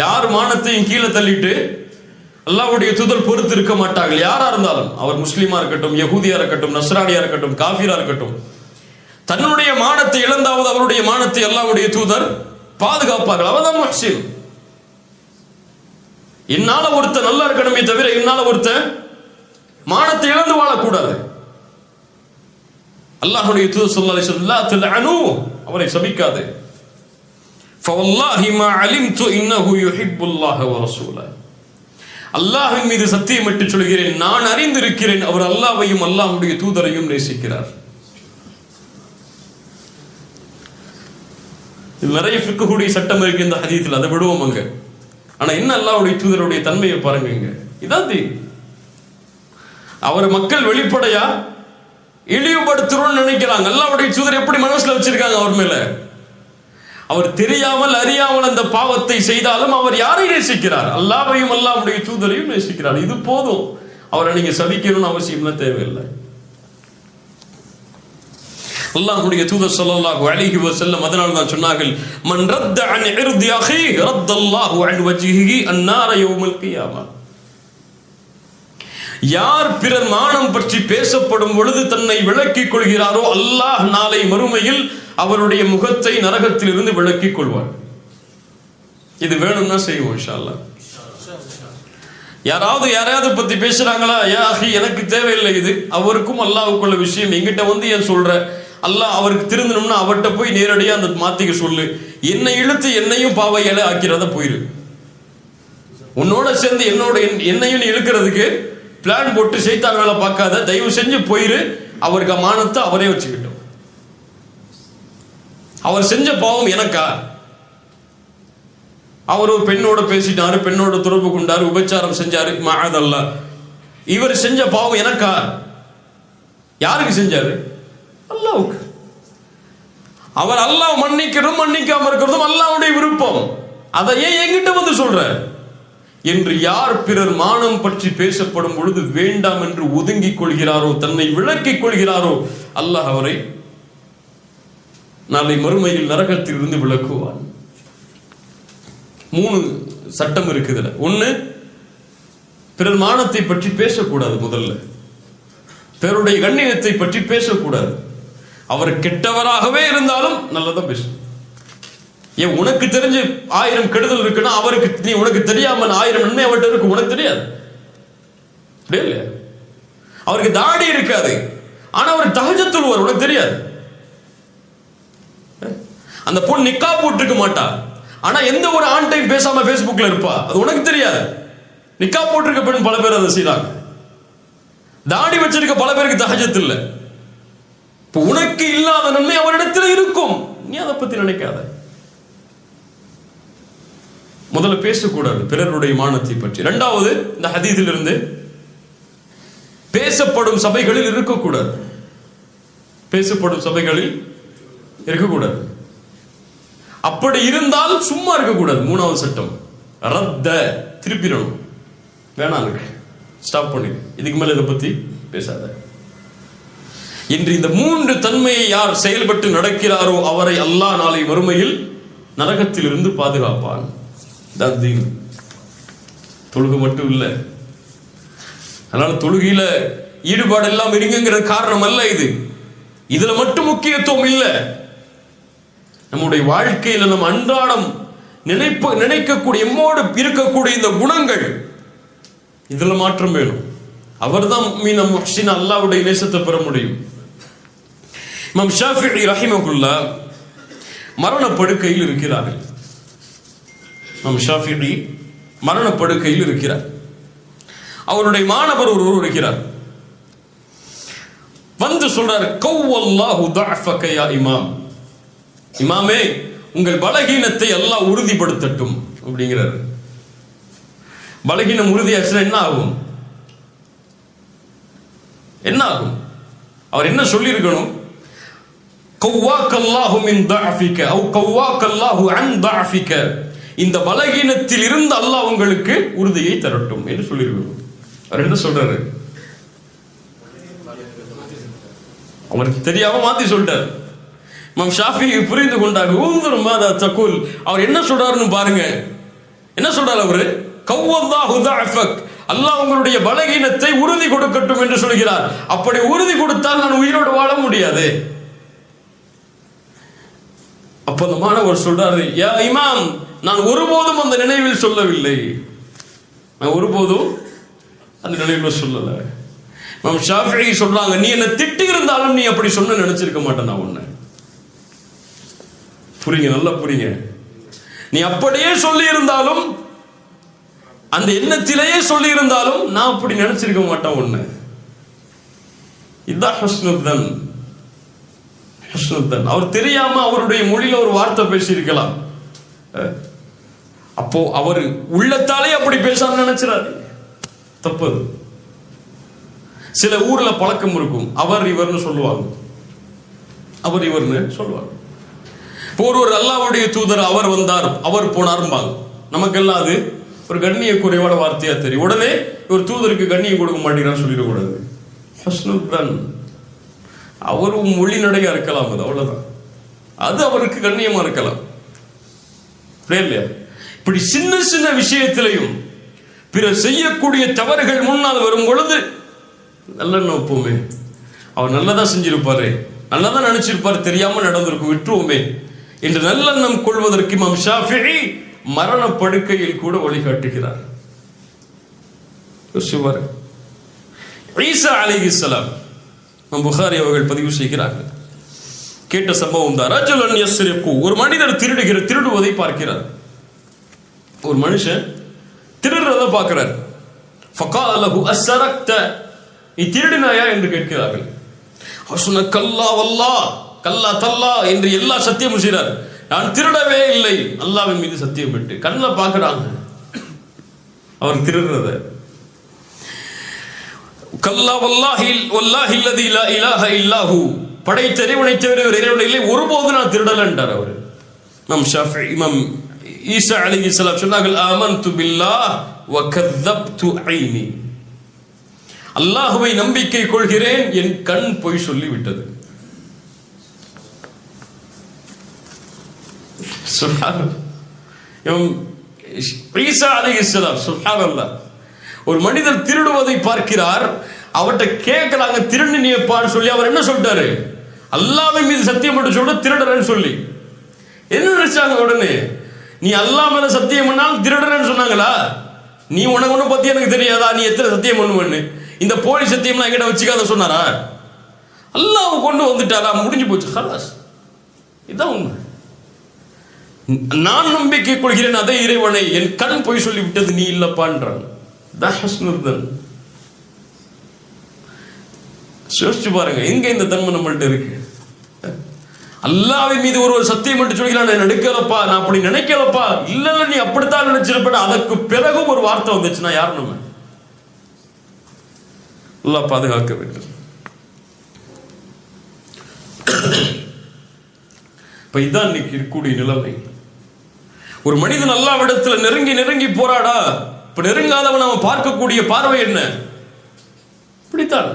யார் மானத்தையும் கீழே தள்ளிட்டு அல்லாஹ்வுடைய தூதர் பொறுத்து இருக்க மாட்டார்கள். யாரா இருந்தாலும், அவர் முஸ்லிமா இருக்கட்டும், யகூதியா இருக்கட்டும், நஸ்ரானியா இருக்கட்டும், காஃபிரா இருக்கட்டும், தன்னுடைய மானத்தை இழந்தாவது அவருடைய மானத்தை அல்லாஹ்வுடைய தூதர் பாதுகாப்பார்கள். அவர்தான் முஹ்சின். என்னால ஒருத்தர் நல்லா இருக்கணுமே தவிர என்னால ஒருத்தர் மானத்தை இழந்து வாழக்கூடாது. அல்லாஹ்வுடைய தூதர் ஸல்லல்லாஹு அலைஹி வஸல்லம், அவரை சபிக்காது. فوالله ما علمت انه يحب الله ورسوله. அல்லாஹ்வின் மீது சத்தியமிட்டு சொல்கிறேன், நான் அறிந்திருக்கிறேன் அவர் அல்லாஹ்வையும் அல்லாஹ்வுடைய தூதரையும் நேசிக்கிறார். நிறைய ஃபிக்ஹுடைய சட்டம் இருக்கு இந்த ஹதீஸ்ல, அதை விடுவோம் அங்க. ஆனா என்ன அல்லாஹ்வுடைய தூதருடைய தன்மையை பாருங்க. இதான் அவர் மக்கள் வெளிப்படையா இழிவுபடுத்துறோம்னு நினைக்கிறாங்க. அல்லாஹ்வுடைய தூதர் எப்படி மனசுல வச்சிருக்காங்க அவர் மேல? அவர் தெரியாமல் அறியாமல் அந்த பாவத்தை செய்தாலும் அவர் யாரை நேசிக்கிறார்? அல்லாஹ்வையும் அல்லாஹ்வுடைய தூதரையும் நேசிக்கிறார். இது போதும். அவரை நீங்க சபிக்கணும்னு அவசியம் தேவையில்லை. அல்லாஹ்வுடைய தூதர் ஸல்லல்லாஹு அலைஹி வஸல்லம் அதனால தான் சொன்னார்கள், மன் ரத்த அன் இர்தி அஹி ரத்தல்லாஹு அன் வஜ்ஹிஹி அன்னார யௌமல் கியாமா. யார் பிறர் மானம் பற்றி பேசப்படும் பொழுது தன்னை விலக்கிக் கொள்கிறாரோ அல்லாஹ் நாளை மறுமையில் அவருடைய முகத்தை நரகத்தில் இருந்து விலக்கிக் கொள்வார். இது வேணும்னா செய்வோம் இன்ஷா அல்லாஹ். யாராவது பத்தி பேசுறாங்களா? யா அஹி, எனக்கு தேவையில்லை இது. அவருக்கும் அல்லாஹ்வுக்குள்ள விஷயம். என்கிட்ட வந்து ஏன் சொல்ற? அல்லாஹ் அவருக்கு திருந்தணும்னா அவர்கிட்ட போய் நேரடியா அந்த மாத்திக்க சொல்லு. என்னை இழுத்து என்னையும் பாவையால ஆக்கிறத போயிரு. உன்னோட சேர்ந்து என்னையும் இழுக்கிறதுக்கு பிளான் போட்டு சைத்தான் வேலை பார்க்காத, தயவு செஞ்சு போயிரு. அவருக்கு மானத்தை அவரே வச்சுக்கிட்டோம். அவர் செஞ்ச பாவம் எனக்கா? அவர் ஒரு பெண்ணோட பேசிட்டாரு, பெண்ணோட தொடர்பு கொண்டாரு, உபச்சாரம் செஞ்சாரு, மஅதல்லாஹ். இவர் செஞ்ச பாவம் எனக்கா? யாருக்கு செஞ்சாரு? அல்லாஹ்வுக்கு. அவர் அல்லாஹ் மன்னிக்கிறதும் மன்னிக்காம இருக்கிறதும் அல்லாஹ்வுடைய விருப்பம். அதை ஏன் என்கிட்ட வந்து சொல்ற என்று யார் பிறர் மானம் பற்றி பேசப்படும் பொழுது வேண்டாம் என்று ஒதுங்கிக் கொள்கிறாரோ, தன்னை விலக்கிக் கொள்கிறாரோ, அல்லாஹ் அவரை நாளை மறுமையில் நரகத்தில் இருந்து விலக்குவான். 3 சட்டம் இருக்குதுல. 1, பிறர் மானத்தை பற்றி பேசக்கூடாது. முதல்ல பிறருடைய கண்ணியத்தை பற்றி பேசக்கூடாது. அவர் கெட்டவராகவே இருந்தாலும் நல்லதா பேசணும். ஏன் உனக்கு தெரிஞ்சு 1000 கெடுதல் இருக்குன்னா அவருக்கு உனக்கு தெரியாம 1000 நன்மை அவர்கிட்ட இருக்கு, உனக்கு தெரியாது. அப்படியே இல்லையா? அவருக்கு தாடி இருக்காது, ஆனா அவர் தஹஜ்ஜுத் தொழுவார், உனக்கு தெரியாது. அந்த பொண்ணு நிக்காப் போட்டுக்க மாட்டா, ஆனா எந்த ஒரு ஆண்டையும் பேசாம பேஸ்புக்ல இருப்பா, அது உனக்கு தெரியாது. நிக்காப் போட்டிருக்க பெண் பல பேர் அதை செய்யறாங்க. தாடி வச்சிருக்க பல பேருக்கு தஹஜ்ஜுத் இல்லை. இப்போ உனக்கு இல்லாத நன்மை அவரிடத்தில் இருக்கும், நீ அதை பத்தி நினைக்காத. முதல்ல பேசக்கூடாது பிறருடைய மானத்தை பற்றி. 2வது, இந்த ஹதீஸில் இருந்து பேசப்படும் சபைகளில் இருக்கக்கூடாது. பேசப்படும் சபைகளில் இருக்கக்கூடாது. அப்படி இருந்தால் சும்மா இருக்கக்கூடாது. 3வது சட்டம், ரத்த, திருப்பிடணும். வேணாம், இருக்கு, ஸ்டாப் பண்ணி, இதுக்கு மேல இதை பத்தி பேசாத. இன்று இந்த 3 தன்மையை யார் செயல்பட்டு நடக்கிறாரோ அவரை அல்லாஹ் நாளை மறுமையில் நரகத்தில் இருந்து பாதுகாப்பான். தொழுகை மட்டும் இல்ல, அதனால தொழுகையில ஈடுபாடு எல்லாம் இருங்கிற காரணம் அல்ல இது. இதுல மட்டும் முக்கியத்துவம் இல்ல. நம்முடைய வாழ்க்கையில நம்ம அன்றாடம் நினைக்கக்கூடிய எம்மோடு இருக்கக்கூடிய இந்த குணங்கள், இதுல மாற்றம் வேணும். அவர்தான் மீன முஹ்சின், அல்லாஹ்வுடைய நேசத்தை பெற முடியும். இமாம் ஷாஃபிஈ ரஹிமஹுல்லாஹ் மரணப்படுக்கையில் இருக்கிறார்கள். இமாம் ஷாஃபிஈ மரணப்படுக்கையில் இருக்கிறார். அவருடைய மாணவர் ஒருவர் இருக்கிறார். வந்து சொல்றார், கவ்வல்லாஹு தஅஃபக யா இமாம். இமாமே, உங்கள் பலகீனத்தை அல்லாஹ் உறுதிப்படுத்தட்டும் அப்படிங்கிறார். பலகீனம் உறுதியாச்சுன்னா என்ன ஆகும்? என்ன ஆகும்? அவர் என்ன சொல்லி இருக்கணும்? கவ்வாக்கல்லாஹு மின் தஅஃபிக அவ் கவ்வாக்கல்லாஹு அன் தஅஃபிக. இந்த பலகீனத்தில் இருந்து அல்லாஹ் உங்களுக்கு உறுதியை தரட்டும் என்று சொல்லியிருக்கணும். அவர் என்ன சொல்றாரு? அவருக்கு தெரியாம மாத்தி சொல்லிட்டார். இமாம் ஷாஃபிஈ புரிந்து கொண்டார். ஊதுரு மாதா தகுல். அவர் என்ன சொல்றாருன்னு பாருங்க. என்ன சொல்றாரு அவரு? கவ்வல்லாஹு தஅஃபக், அல்லாஹ் உங்களுடைய பலகீனத்தை உறுதி கொடுக்கட்டும் என்று சொல்கிறார். அப்படி உறுதி கொடுத்தால் நான் உயிரோடு வாழ முடியாது. அப்ப அந்த மாணவர் சொல்றாரு, யா இமாம், நான் ஒருபோதும் அந்த நினைவில் சொல்லவில்லை. நான் ஒருபோதும் அந்த நினைவில் சொல்லல. இமாம் ஷாஃபிஈ சொல்றாங்க, நீ என்ன திட்டி இருந்தாலும் நீ அப்படி சொன்ன நினைச்சிருக்க மாட்டேன் நான் உன்னை. புரியுங்க, நல்லா புரியுங்க. நீ அப்படியே சொல்லி இருந்தாலும், அந்த எண்ணத்திலேயே சொல்லி இருந்தாலும் நான் அப்படி நினைச்சிருக்க மாட்டேன் ஒண்ணு. இதுதான் ஹுஸ்னுத்தன். அவர் தெரியாம அவருடைய மொழியில ஒரு வார்த்தை பேசியிருக்கலாம். அப்போ அவர் உள்ளத்தாலே அப்படி பேசாம நினைச்சிடாரு, தப்பு. சில ஊர்ல பழக்கம் இருக்கும், அவர் இவர்னு சொல்லுவாங்க, அவர் இவர்னு சொல்லுவாங்க. ஒரு அல்லாஹ்வுடைய தூதர் அவர் வந்தார் அவர் போனாரும்பாங்க. நமக்கெல்லாம் அது ஒரு கண்ணிய குறைவான வார்த்தையா தெரியும். உடனே ஒரு தூதருக்கு கண்ணியம் கொடுக்க மாட்டேங்கிறான்னு சொல்லிடக்கூடாது. ஹுஸ்னுத்தன், அவரும் மொழி நடையா இருக்கலாம், அது அவ்வளவுதான், அது அவருக்கு கண்ணியமா இருக்கலாம். இல்லையா? இப்படி சின்ன சின்ன விஷயத்திலையும் பிறர் செய்யக்கூடிய தவறுகள் முன்னால் வரும் பொழுது நல்லெண்ணம் வைப்போமே, அவர் நல்லதா செஞ்சிருப்பாரு, நல்லதா நினைச்சிருப்பாரு, தெரியாம நடந்திருக்கும், விட்டுருவோமே என்று நல்லெண்ணம் கொள்வதற்கு இமாம் ஷாஃபிஈ மரண படுக்கையில் கூட வழிகாட்டுகிறார். ஈசா அலைஹிஸ்ஸலாம் புகாரி அவர்கள் பதிவு செய்கிறார்கள். கேட்ட சம்பவம் தான். ரஜுலன் யஸ்ரிகு, ஒரு மனிதர் திருடுவதை பார்க்கிறார். ஒரு மனுஷன் திருடுறதை பார்க்கிறார். ஃபகால லஹு அஸ்ஸரக்த, நீ திருடினாயா என்று கேட்கிறார்கள். ஹஸ்ன கல்லா வல்லாஹ், கல்லா தல்லா என்று எல்லா சத்தியமும் செய்றார். நான் திருடவே இல்லை, அல்லாஹ்வின் மீது சத்தியம் விட்டு. கண்ணில் பார்க்கிறாங்க அவர் திருடுறத. கல்லா வல்லாஹி வல்லாஹி அல்லதி லா இலாஹ இல்லாஹு, படைத்த இறைவனை தவிர இறைவன் இல்லை, ஒருபோது நான் திருடல என்றார் அவர். இமாம் ஷாஃபிஈ இமாம் ஈசா அலைஹிஸ்ஸலாம் சொன்னார்கள், ஆமன்து பில்லாஹ் வ கذبت ஐனி, அல்லாஹ்வை நம்பிக்கை கொள்கிறேன், என் கண் பொய் சொல்லி விட்டது. சுப்ஹானல்லாஹ். ஈசா அலைஹிஸ்ஸலாம் சுப்ஹானல்லாஹ், ஒரு மனிதர் திருடுவதை பார்க்கிறார். அவர்கிட்ட கேட்கிறாங்க, திருடினியப்பான்னு சொல்லி. அவர் என்ன சொல்லிட்டாரு? அல்லாஹ்வின் மீது சத்தியம் பண்ணி சொல்ல திருடறன்னு சொல்லி. என்ன நினைச்சாங்க? உடனே நீ அல்லாஹ் மேல சத்தியம் பண்ணாலும் திருடறன்னு சொன்னாங்களா? நீ உனக்கு ஒண்ணு பத்தி எனக்கு தெரியாதா? நீ எத்தனை சத்தியம் பண்ணுவேன்னு? இந்த போலி சத்தியம்லாம் எங்கிட்ட வச்சுக்காத சொன்னாரா? அல்லாஹ் கொண்டு வந்துட்டாரா? முடிஞ்சு போச்சு, ஹலாஸ். இதான் உண்மை. நான் நம்பிக்கை கொள்கிறேன் அதே இறைவனை, என் கண் போய் சொல்லி விட்டது நீ இல்லப்பான்றாங்க. யோசிச்சு பாருங்க, எங்க இந்த தன்மை நம்மள்ட்ட இருக்கு? அல்லாஹ்வின் மீது ஒரு சத்தியம் மட்டும் சொல்லிக்கலாம், நான் நடிக்கலப்பா, நான் அப்படி நினைக்கலப்பா. இல்ல நீ அப்படித்தான் நினைச்சிருப்ப. அதற்கு பிறகும் ஒரு வார்த்தை வந்துச்சுன்னா யார் நம்ம? அல்லாஹ் பாதுகாக்க வேண்டும். இப்ப இதான் இன்னைக்கு இருக்கக்கூடிய நிலைமை. ஒரு மனிதன் அல்லாஹ்விடத்துல நெருங்கி நெருங்கி போராடா, இப்ப நெருங்காதவன் அவன் பார்க்கக்கூடிய பார்வை என்ன? இப்படித்தான்.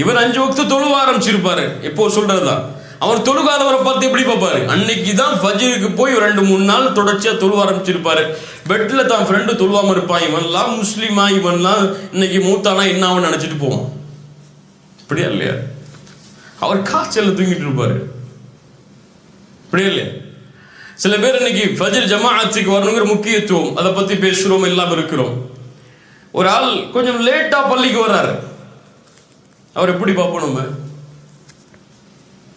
இவர் 5 வக்து தொழுவ ஆரம்பிச்சிருப்பாரு, எப்போ சொல்றதா. அவர் தொழுகாதவரை பார்த்து எப்படி பார்ப்பாரு? அன்னைக்கு தான் ஃபஜ்ருக்கு போய் 2-3 நாள் தொடர்ச்சியா தொழுவ ஆரம்பிச்சிருப்பாரு. பெட்ல தான் ஃப்ரெண்டு தொழுவாம இருப்பான். இவன்லாம் முஸ்லிமா, இவன்லாம் இன்னைக்கு மூத்தானா என்ன அவன் நினைச்சிட்டு போவான். இப்படியா இல்லையா? அவர் காய்ச்சல்ல தூங்கிட்டு இருப்பாரு. இப்படியா இல்லையா? சில பேர் இன்னைக்கு ஃபஜ்ர் ஜமாஅத்துக்கு வரணுங்கிற முக்கியத்துவம் அதை பத்தி பேசுறோம், எல்லாம் இருக்கிறோம். ஒரு ஆள் கொஞ்சம் லேட்டா பள்ளிக்கு வர்றாரு, அவர் எப்படி பார்ப்போம் நம்ம?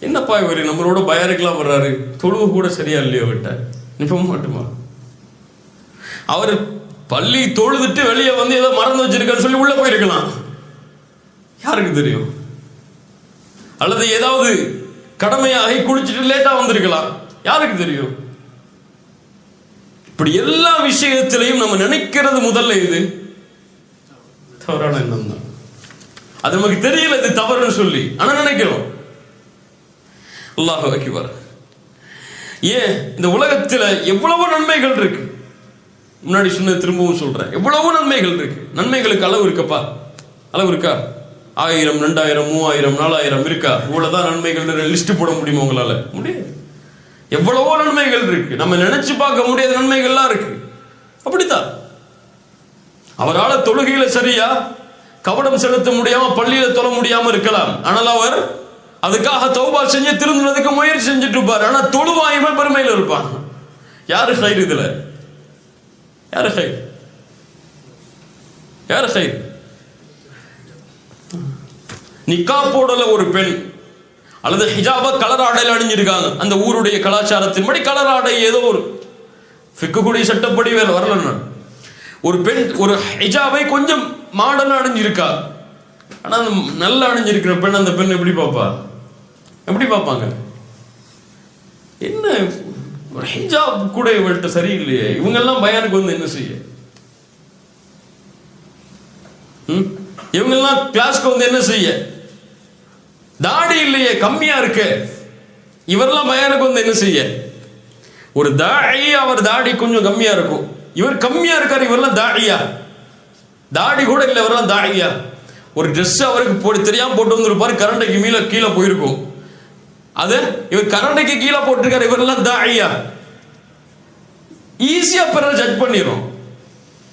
என்னப்பா இவரு நம்மளோட பயாருக்கெல்லாம் வர்றாரு, தொழுவு கூட சரியா இல்லையோ விட்ட நிப்ப மாட்டுமா? அவர் பள்ளி தொழுதுட்டு வெளியே வந்து ஏதோ மறந்து வச்சிருக்கான்னு சொல்லி உள்ள போயிருக்கலாம், யாருக்கு தெரியும்? அல்லது ஏதாவது கடமையாகி குளிச்சுட்டு லேட்டா வந்திருக்கலாம், யாருக்கு தெரியும்? இப்படி எல்லா விஷயத்திலையும் நம்ம நினைக்கிறது முதல்ல இது தவறான எண்ணம் தான். அது நமக்கு தெரியல இது தவறுன்னு சொல்லி, ஆனா நினைக்கிறோம். அல்லாஹ் அக்பர். ஏன் இந்த உலகத்துல எவ்வளவு நன்மைகள் இருக்கு, முன்னாடி சொன்ன திரும்பவும் சொல்றேன், எவ்வளவு நன்மைகள் இருக்கு. நன்மைகளுக்கு அளவு இருக்கப்பா? அளவு இருக்கா? 1000, 2000, 3000, 4000 இருக்கா? இவ்வளவுதான் நன்மைகள் லிஸ்ட் போட முடியுமா உங்களால? முடியாது. எவ்வளவோ நன்மைகள் இருக்கு, நம்ம நினைச்சு பார்க்க முடியாத நன்மைகள்லாம் இருக்கு. அப்படித்தான் அவரால் தொழுகையில சரியா கவனம் செலுத்த முடியாம பள்ளியில தொழ முடியாம இருக்கலாம், ஆனால் அவர் அதுக்காக தௌபா செஞ்சு திருந்துறதுக்கு முயற்சி செஞ்சுட்டு இருப்பார். ஆனா தொழுவாயுமே பெருமையில இருப்பான். யாரு ஹைர் இதுல? யாரு ஹைர்? யாரு ஹைர்? நிக்கா போடல ஒரு பெண், அல்லது ஹிஜாபா கலர் ஆடையில் அணிஞ்சிருக்காங்க, அந்த ஊருடைய கலாச்சாரத்தின்படி கலர் ஆடை ஏதோ ஒரு ஃபிக்குடைய சட்டப்படி வேற வரல. ஒரு பெண் ஒரு ஹிஜாபை கொஞ்சம் மாடர்னா அணிஞ்சிருக்கா, ஆனா நல்லா அணிஞ்சிருக்கிற பெண் அந்த பெண் எப்படி பார்ப்பாங்க? என்ன ஒரு ஹிஜாப் கூட இவள்கிட்ட சரியில்லையே, இவங்கெல்லாம் பயானுக்கு வந்து என்ன செய்ய, இவங்கெல்லாம் கிளாஸ்க்கு வந்து என்ன செய்ய, தாடி இல்லையே கம்மியா இருக்கு, இவரெல்லாம் பயானுக்கு வந்து என்ன செய்ய. ஒரு தாடி, அவர் தாடி கொஞ்சம் கம்மியா இருக்கும், இவர் கம்மியா இருக்காரு, இவரெல்லாம் தாடியா, தாடி கூட இல்லை, இவரெல்லாம் தாடியா. ஒரு ட்ரெஸ் அவருக்கு தெரியாம போட்டு வந்துருப்பாரு, கரண்டைக்கு கீழே போயிருக்கும், அது இவர் கரண்டைக்கு கீழே போட்டிருக்காரு, இவரெல்லாம் தாடியா. ஈஸியா பிறரை ஜட்ஜ் பண்ணிடும்,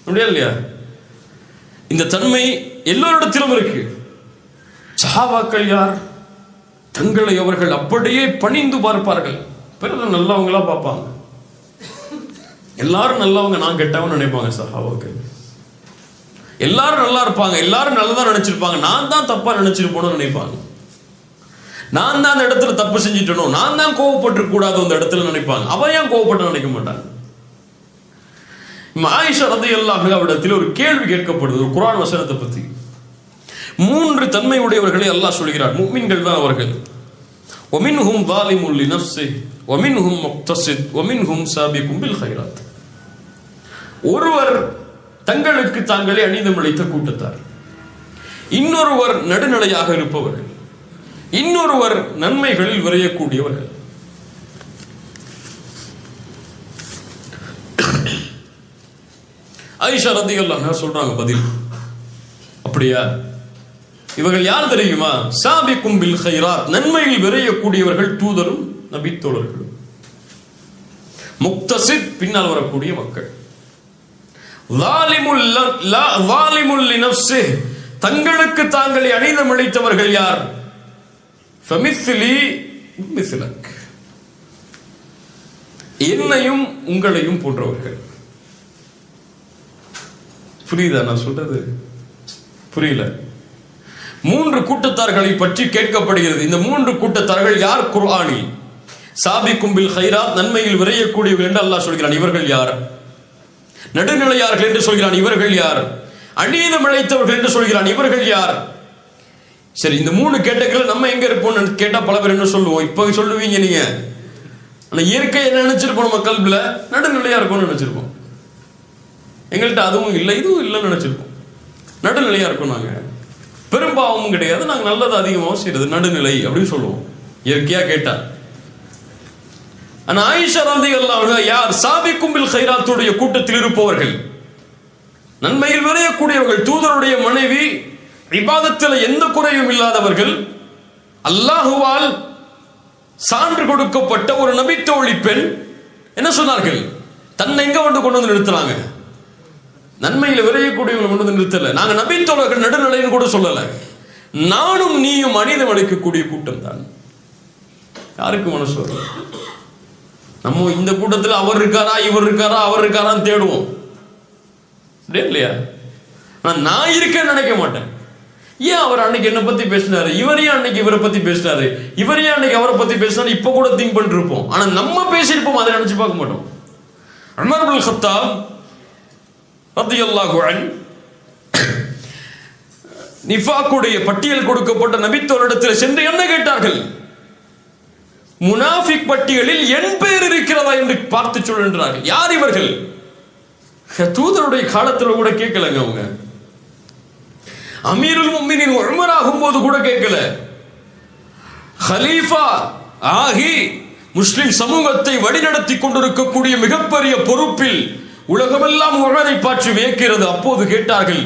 அப்படியா இல்லையா? இந்த தன்மை எல்லோரிடத்திலும் இருக்கு. சஹாபாக்கள் யார்? தங்களை அவர்கள் அப்படியே பணிந்து பார்ப்பார்கள், பிறகு நல்லவங்களா பார்ப்பாங்க. எல்லாரும் நல்லவங்க, நான் கெட்டவன் நினைப்பாங்க. சஹாபாக்கள் எல்லாரும் நல்லா இருப்பாங்க, எல்லாரும் நல்லதா நினைச்சிருப்பாங்க, நான் தான் தப்பா நினைச்சிருப்போம்னு நினைப்பாங்க. நான் தான் அந்த இடத்துல தப்பு செஞ்சுட்டணும், நான் தான் கோவப்பட்டு கூடாது அந்த இடத்துல நினைப்பாங்க. அவன் ஏன் கோவப்பட்டு நினைக்க மாட்டாங்க. ஆயிஷா ரலியல்லாஹு அன்ஹா அவரிடத்தில் ஒரு கேள்வி கேட்கப்படுது ஒரு குர்ஆன் வசனத்தை பத்தி. 3 தன்மை உடையவர்களை அல்லாஹ் சொல்கிறார், முஃமின்கள் தான் அவர்கள். وَمِنْهُمْ ظَالِمٌ لِنَفْسِهِ وَمِنْهُمْ مُقْتَصِدٌ وَمِنْهُمْ سَابِقٌ بِالْخَيْرَاتِ. ஒருவர் தங்களுக்கு தாங்களே அநீதமிழைத்த கூட்டத்தார், இன்னொருவர் நடுநிலையாக இருப்பவர்கள், இன்னொருவர் நன்மைகளில் விரையக்கூடியவர்கள். ஆயிஷா ரலியல்லாஹு அன்ஹா சொல்றாங்க பதில், அப்படியா, இவர்கள் யார் தெரியுமா? சாபிக்கும் பில் கைராத், நன்மையில் விரையக்கூடியவர்கள் தூதரும் நபித்தோழர்களும். முக்தசித், பின்னால் வரக்கூடிய மக்கள். ஸாலிமுல் லினஃப்ஸிஹ், தங்களுக்கு தாங்களே அநீதமிழைத்தவர்கள் யார்? ஃபமிஸ்லி மிஸ்லக், என்னையும் உங்களையும் போன்றவர்கள். புரியுதா நான் சொல்றது? புரியல. 3 கூட்டத்தார்களை பற்றி கேட்கப்படுகிறது. இந்த 3 கூட்டத்தார்கள் யார்? குர்ஆனில் சாபிக்கும் பில் கைராத், நன்மையில் விரையக்கூடியவர்கள் என்று அல்லாஹ் சொல்கிறான், இவர்கள் யார்? நடுநிலையார்கள் என்று சொல்கிறான், இவர்கள் யார்? அநீதம் இழைத்தவர்கள் என்று சொல்கிறான், இவர்கள் யார்? சரி, இந்த 3 கேட்டகரியில் நம்ம எங்க இருப்போம் கேட்டா பல பேர் என்ன சொல்லுவோம்? இப்ப சொல்லுவீங்க நீங்க, ஆனா இயற்கை என்ன நினைச்சிருப்போம்? நம்ம கல்வில நடுநிலையா இருக்கும்னு நினைச்சிருப்போம். எங்கள்கிட்ட அதுவும் இல்லை இதுவும் இல்லைன்னு நினைச்சிருப்போம். நடுநிலையா இருக்கும், நாங்க பெரும்பாவமும் கிடையாது, நாங்க நல்லது அதிகமாக செய்யறது, நடுநிலை அப்படின்னு சொல்லுவோம் இயற்கையா கேட்டா. ஆனா ஆயிஷா ரலியல்லாஹு அன்ஹா யார்? சாபிக்கும் பில் கைராத்துடைய கூட்டத்தில் இருப்பவர்கள், நன்மையில் விரையக்கூடியவர்கள், தூதருடைய மனைவி, இபாதத்தில் எந்த குறையும் இல்லாதவர்கள், அல்லாஹுவால் சான்று கொடுக்கப்பட்ட ஒரு நபித்தோழி பெண். என்ன சொன்னார்கள்? தன்னை எங்க கொண்டு வந்து நிறுத்துறாங்க? நன்மையில விரையக்கூடியவங்களை கொண்டு வந்து நிறுத்தல. நாங்க நபித்தோழர்கள் நடுநிலைன்னு கூட சொல்லல. நானும் நீயும் அநீதம் அளிக்கக்கூடிய கூட்டம் தான். யாருக்கு மனசு வரும்? நம்ம இந்த கூட்டத்தில் அவர் இருக்காரா, இவர் இருக்காரா, அவர் இருக்காரான்னு தேடுவோம் இல்லையா? நான் இருக்கேன்னு நினைக்க மாட்டேன். ஏன் அவர் அன்னைக்கு என்ன பத்தி பேசினாரு, இவரையே அன்னைக்கு இவரை பத்தி பேசினாரு, இவரையே அன்னைக்கு அவரை பத்தி பேசினாரு, இப்ப கூட திங்க் பண்ணிட்டு இருப்போம். ஆனா நம்ம பேசியிருப்போம், அதை நினைச்சு பார்க்க மாட்டோம். உமர் இப்னு கத்தாப் ரலியல்லாஹு அன்ஹு நிஃபாக்குடைய பட்டியல் கொடுக்கப்பட்ட நபித்தோரிடத்தில் சென்று என்ன கேட்டார்கள்? முனாஃபிக் பட்டியலில் என் பெயர் இருக்கிறதா என்று பார்த்து சொல்கின்றார்கள். யார் இவர்கள்? தூதருடைய காலத்தில் கூட கேட்கலங்க. அவங்க அமீருல் முஃமினீன் உமர் ஆகும்போது கூட கேட்கல. ஹலீஃபா ஆகி முஸ்லிம் சமூகத்தை வழிநடத்தி கொண்டிருக்கக்கூடிய மிகப்பெரிய பொறுப்பில் உலகமெல்லாம் உமரை பற்றி வியக்கிறது. அப்போது கேட்டார்கள்,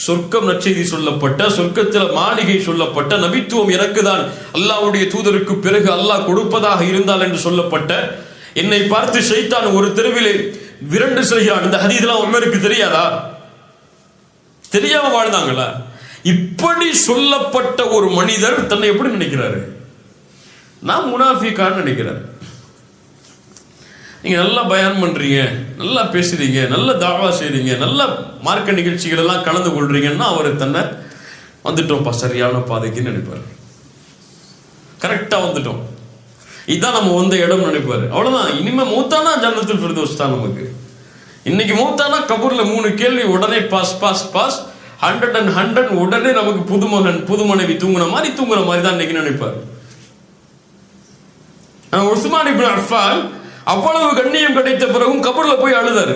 சொர்க்கம் நற்செய்தி சொல்லப்பட்ட, சொர்க்கத்தில் மாளிகை சொல்லப்பட்ட, நபித்துவம் எனக்குதான் அல்லாஹ்வுடைய தூதருக்கு பிறகு அல்லாஹ் கொடுப்பதாக இருந்தால் என்று சொல்லப்பட்ட, என்னை பார்த்து ஷைத்தான் ஒரு தெருவிலே விரண்டு செல்கிறான். இந்த ஹதீஸ்லாம் உமருக்கு தெரியாதா? தெரியாம வாழ்ந்தாங்களா? இப்படி சொல்லப்பட்ட ஒரு மனிதர் தன்னை எப்படி நினைக்கிறாரு? நான் முனாஃபிக்கான்னு நினைக்கிறார். நீங்க நல்லா பயான் பண்றீங்க, நல்லா பேசுறீங்க, நல்ல தாவா செய்றீங்க, நல்ல மார்க்க நிகழ்ச்சிகள் எல்லாம் கலந்து கொள்றீங்கன்னா அவர் தன்னை வந்துட்டோம்ப்பா சரியான பாதைக்குன்னு நினைப்பார். கரெக்டா வந்துட்டோம், இதான் நம்ம வந்த இடம் நினைப்பாரு. அவ்வளவுதான். இனிமே மூத்தானா ஜன்னத்துல் ஃபிர்தௌஸ் தான் நமக்கு. இன்னைக்கு மூத்தானா கபூர்ல 3 கேள்வி உடனே பாஸ் பாஸ் பாஸ் 100 and 100 உடனே நமக்கு புதுமகன் புது மனைவி தூங்குற மாதிரி தான் இன்னைக்கு நினைப்பாரு. உஸ்மான் இப்னு அஃபான் அவ்வளவு கண்ணியம் கிடைத்த பிறகும் கபூர்ல போய் அழுதாரு.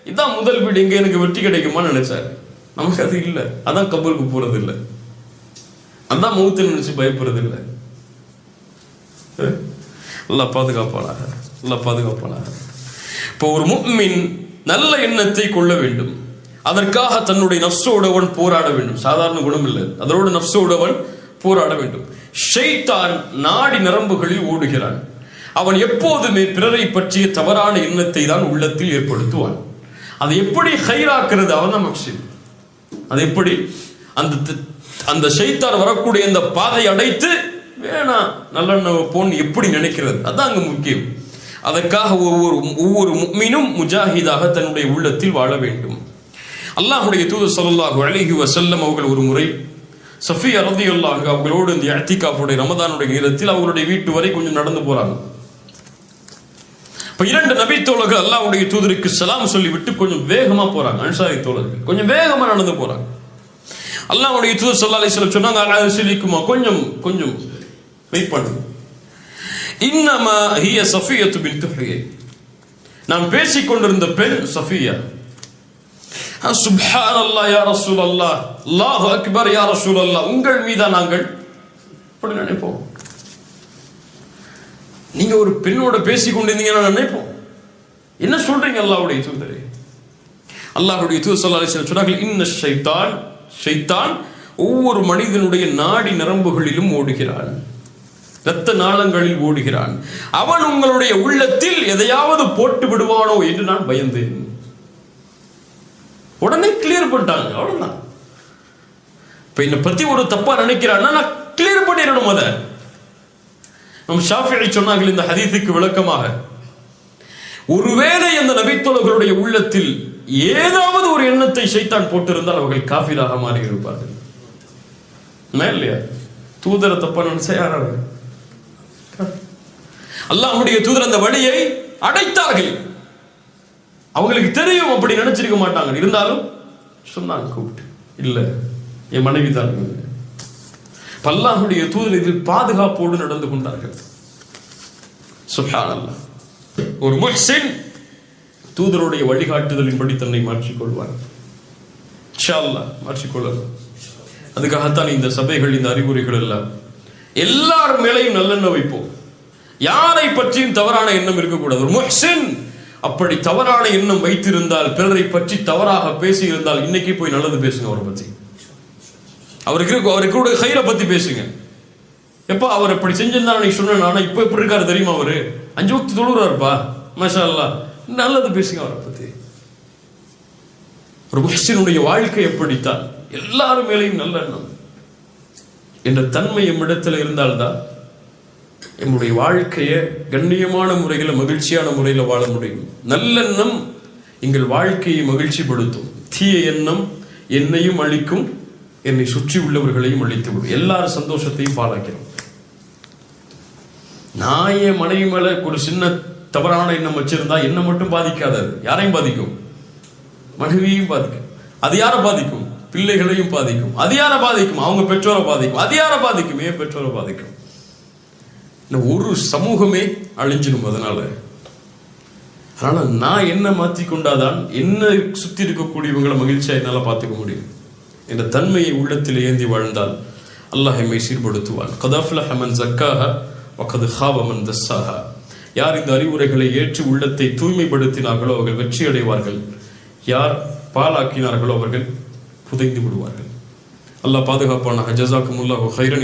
இதான் முதல் வீடு, இங்க எனக்கு வெற்றி கிடைக்குமான்னு நினைச்சாரு. நமக்கு அது இல்லை. அதான் கபூருக்கு போறது இல்லை, அதான் மௌத்தை நினைச்சு பயப்படுறது இல்லை. அல்லாஹ் பாதுகாப்பானாக, அல்லாஹ் பாதுகாப்பானாக. இப்போ ஒரு முஃமின் நல்ல எண்ணத்தை கொள்ள வேண்டும். அதற்காக தன்னுடைய நஃப்ஸோடவன் போராட வேண்டும். சாதாரண குணம் இல்லை, அதோட நஃப்ஸோடவன் போராட வேண்டும். ஷைத்தான் நாடி நரம்புகளில் ஓடுகிறான். அவன் எப்போதுமே பிறரை பற்றிய தவறான எண்ணத்தை தான் உள்ளத்தில் ஏற்படுத்துவான். அதை எப்படி ஹைராக்குறது? அவன் தான் மக்சித். அது எப்படி அந்த ஷைத்தான் வரக்கூடிய அந்த பாதை அடைத்து வேணாம் நல்லெண்ண போன் எப்படி நினைக்கிறது? அதான் அங்க முக்கியம். அதற்காக ஒவ்வொரு முஃமினும் முஜாஹிதாக தன்னுடைய உள்ளத்தில் வாழ வேண்டும். அல்லாஹ்வுடைய தூதர் ஸல்லல்லாஹு அலைஹி வஸல்லம் அவர்கள் ஒரு முறை சஃபியா ரலியல்லாஹு அன்ஹா அவங்களோடு இந்த இஅ்திகாஃபுடைய ரமதானுடைய நேரத்தில் அவங்களுடைய வீட்டு வரை கொஞ்சம் நடந்து போறாங்க. இப்ப 2 நபி தோழர்கள் அல்லாஹ்வுடைய தூதருக்கு சலாம் சொல்லிவிட்டு கொஞ்சம் வேகமா போறாங்க. அன்சாரி தோழர்கள் கொஞ்சம் வேகமா நடந்து போறாங்க. அல்லாஹ்வுடைய தூதர் ஸல்லல்லாஹு அலைஹி வஸல்லம் சொன்னாங்க, அலசிலிக்குமா, கொஞ்சம் கொஞ்சம் வெயிட் பண்ணுங்க. இன்னமா ஹிய சஃபியத்து பின்த் ஹுயை, நான் பேசிக் கொண்டிருந்த பெண் சஃபியா. சுப்ஹானல்லாஹ் யா ரசூலல்லாஹ், அல்லாஹு அக்பர் யா ரசூலல்லாஹ், உங்கள் மீதா நாங்கள் அப்படி நினைப்போம். நீங்க ஒரு பெண்ணோட பேசிக் கொண்டிருந்தீங்கன்னா நினைப்போம், என்ன சொல்றீங்க அல்லாஹ்வுடைய தூதரே? அல்லாஹ்வுடைய தூதர் ஸல்லல்லாஹு அலைஹி வஸல்லம் சொன்னார்கள், இன்ன ஷைத்தான் ஒவ்வொரு மனிதனுடைய நாடி நரம்புகளிலும் ஓடுகிறான், இரத்த நாளங்களில் ஓடுகிறான். அவன் உங்களுடைய உள்ளத்தில் எதையாவது போட்டு விடுவானோ என்று நான் பயந்தேன். உடனே கிளியர் பண்ணிட்டாங்க. அவ்வளவுதான். இப்ப என்னை பத்தி ஒரு தப்பா நினைக்கிறான்னா நான் கிளியர் பண்ணிடணும். அதை நம் ஷாஃபிஈ சொன்னார்கள் இந்த ஹதீஸுக்கு விளக்கமாக, ஒருவேளை அந்த நபித்தோழர்களுடைய உள்ளத்தில் ஏதாவது ஒரு எண்ணத்தை ஷைத்தான் போட்டிருந்தால் அவர்கள் காஃபிராக மாறி இருப்பார்கள். இல்லையா? தூதரை தப்பா நினைச்சா யாராவது? அல்லாஹ்வுடைய தூதர் அந்த வழியை அடைத்தார்கள். அவங்களுக்கு தெரியும் அப்படி நினைச்சிருக்க மாட்டாங்க. இருந்தாலும் சொன்னாங்க, கூப்பிட்டு, இல்ல என் மனைவி தான். அல்லாஹ்வுடைய தூதர் இதில் பாதுகாப்போடு நடந்து கொண்டார்கள். சுப்ஹானல்லாஹ். ஒரு முஹ்சின் தூதருடைய வழிகாட்டுதலின்படி தன்னை மாற்றிக்கொள்வார். இன்ஷா அல்லாஹ் மாற்றிக்கொள்ளலாம். அதுக்காகத்தான் இந்த சபைகள், இந்த அறிவுரைகள் எல்லாம். எல்லார் மேலையும் நல்லெண்ணம் வைப்போம். யாரை பற்றியும் தவறான எண்ணம் இருக்கக்கூடாது. ஒரு முஹ்சின் அப்படி தவறான எண்ணம் வைத்திருந்தால், பிறரை பற்றி தவறாக பேசி இருந்தால், இன்னைக்கு போய் நல்லது பேசுங்க. அவரை பத்தி, அவருக்கு ஹைரை பத்தி பேசுங்க. எப்ப அவர் அப்படி செஞ்சிருந்தா நீ சொன்ன, ஆனா இப்ப எப்படி இருக்காரு தெரியுமா? அவரு 5 வக்த் தொழுறாருப்பா, மாஷா அல்லாஹ், நல்லது பேசுங்க அவரை பத்தி. ஒரு முஹ்சினுடைய வாழ்க்கை எப்படித்தான், எல்லாரும் மேலையும் நல்லெண்ணம் என்ற தன்மை எம்மிடத்தில் இருந்தால்தான் நம்முடைய வாழ்க்கையை கண்ணியமான முறையில், மகிழ்ச்சியான முறையில் வாழ முடியும். நல்லெண்ணம் எங்கள் வாழ்க்கையை மகிழ்ச்சிப்படுத்தும். தீய எண்ணம் என்னையும் அழிக்கும், என்னை சுற்றி உள்ளவர்களையும் அழித்துவிடும். எல்லாரும் சந்தோஷத்தையும் பாழாக்கிறோம். நான் என் மனைவி மேல ஒரு சின்ன தவறான எண்ணம் வச்சிருந்தா என்ன மட்டும் பாதிக்காது, யாரையும் பாதிக்கும், மனைவியையும் பாதிக்கும். அது யாரை பாதிக்கும்? பிள்ளைகளையும் பாதிக்கும். அது யாரை பாதிக்கும்? அவங்க பெற்றோரை பாதிக்கும். அது யாரை பாதிக்கும்? ஏன் பெற்றோரை பாதிக்கும். ஒரு சமூகமே அழிஞ்சிடும். அதனால நான் என்ன மாற்றிக்கொண்டாதான் என்ன சுத்தி இருக்கக்கூடியவங்களை மகிழ்ச்சியா என்னால பார்த்துக்க முடியும் என்ற தன்மையை உள்ளத்தில் ஏந்தி வாழ்ந்தால் அல்லாஹ் எம்மை சீர்படுத்துவான். கத் அஃப்லஹ மன் ஸக்காஹா வ கத் ஹாப மன் தஸ்ஸாஹா. யார் இந்த அறிவுரைகளை ஏற்று உள்ளத்தை தூய்மைப்படுத்தினார்களோ அவர்கள் வெற்றி அடைவார்கள். யார் பாலாக்கினார்களோ அவர்கள் புதைந்து விடுவார்கள். அல்லாஹ் பாதுகாப்பானாக. ஜஸாக்குமுல்லாஹு கைரன்.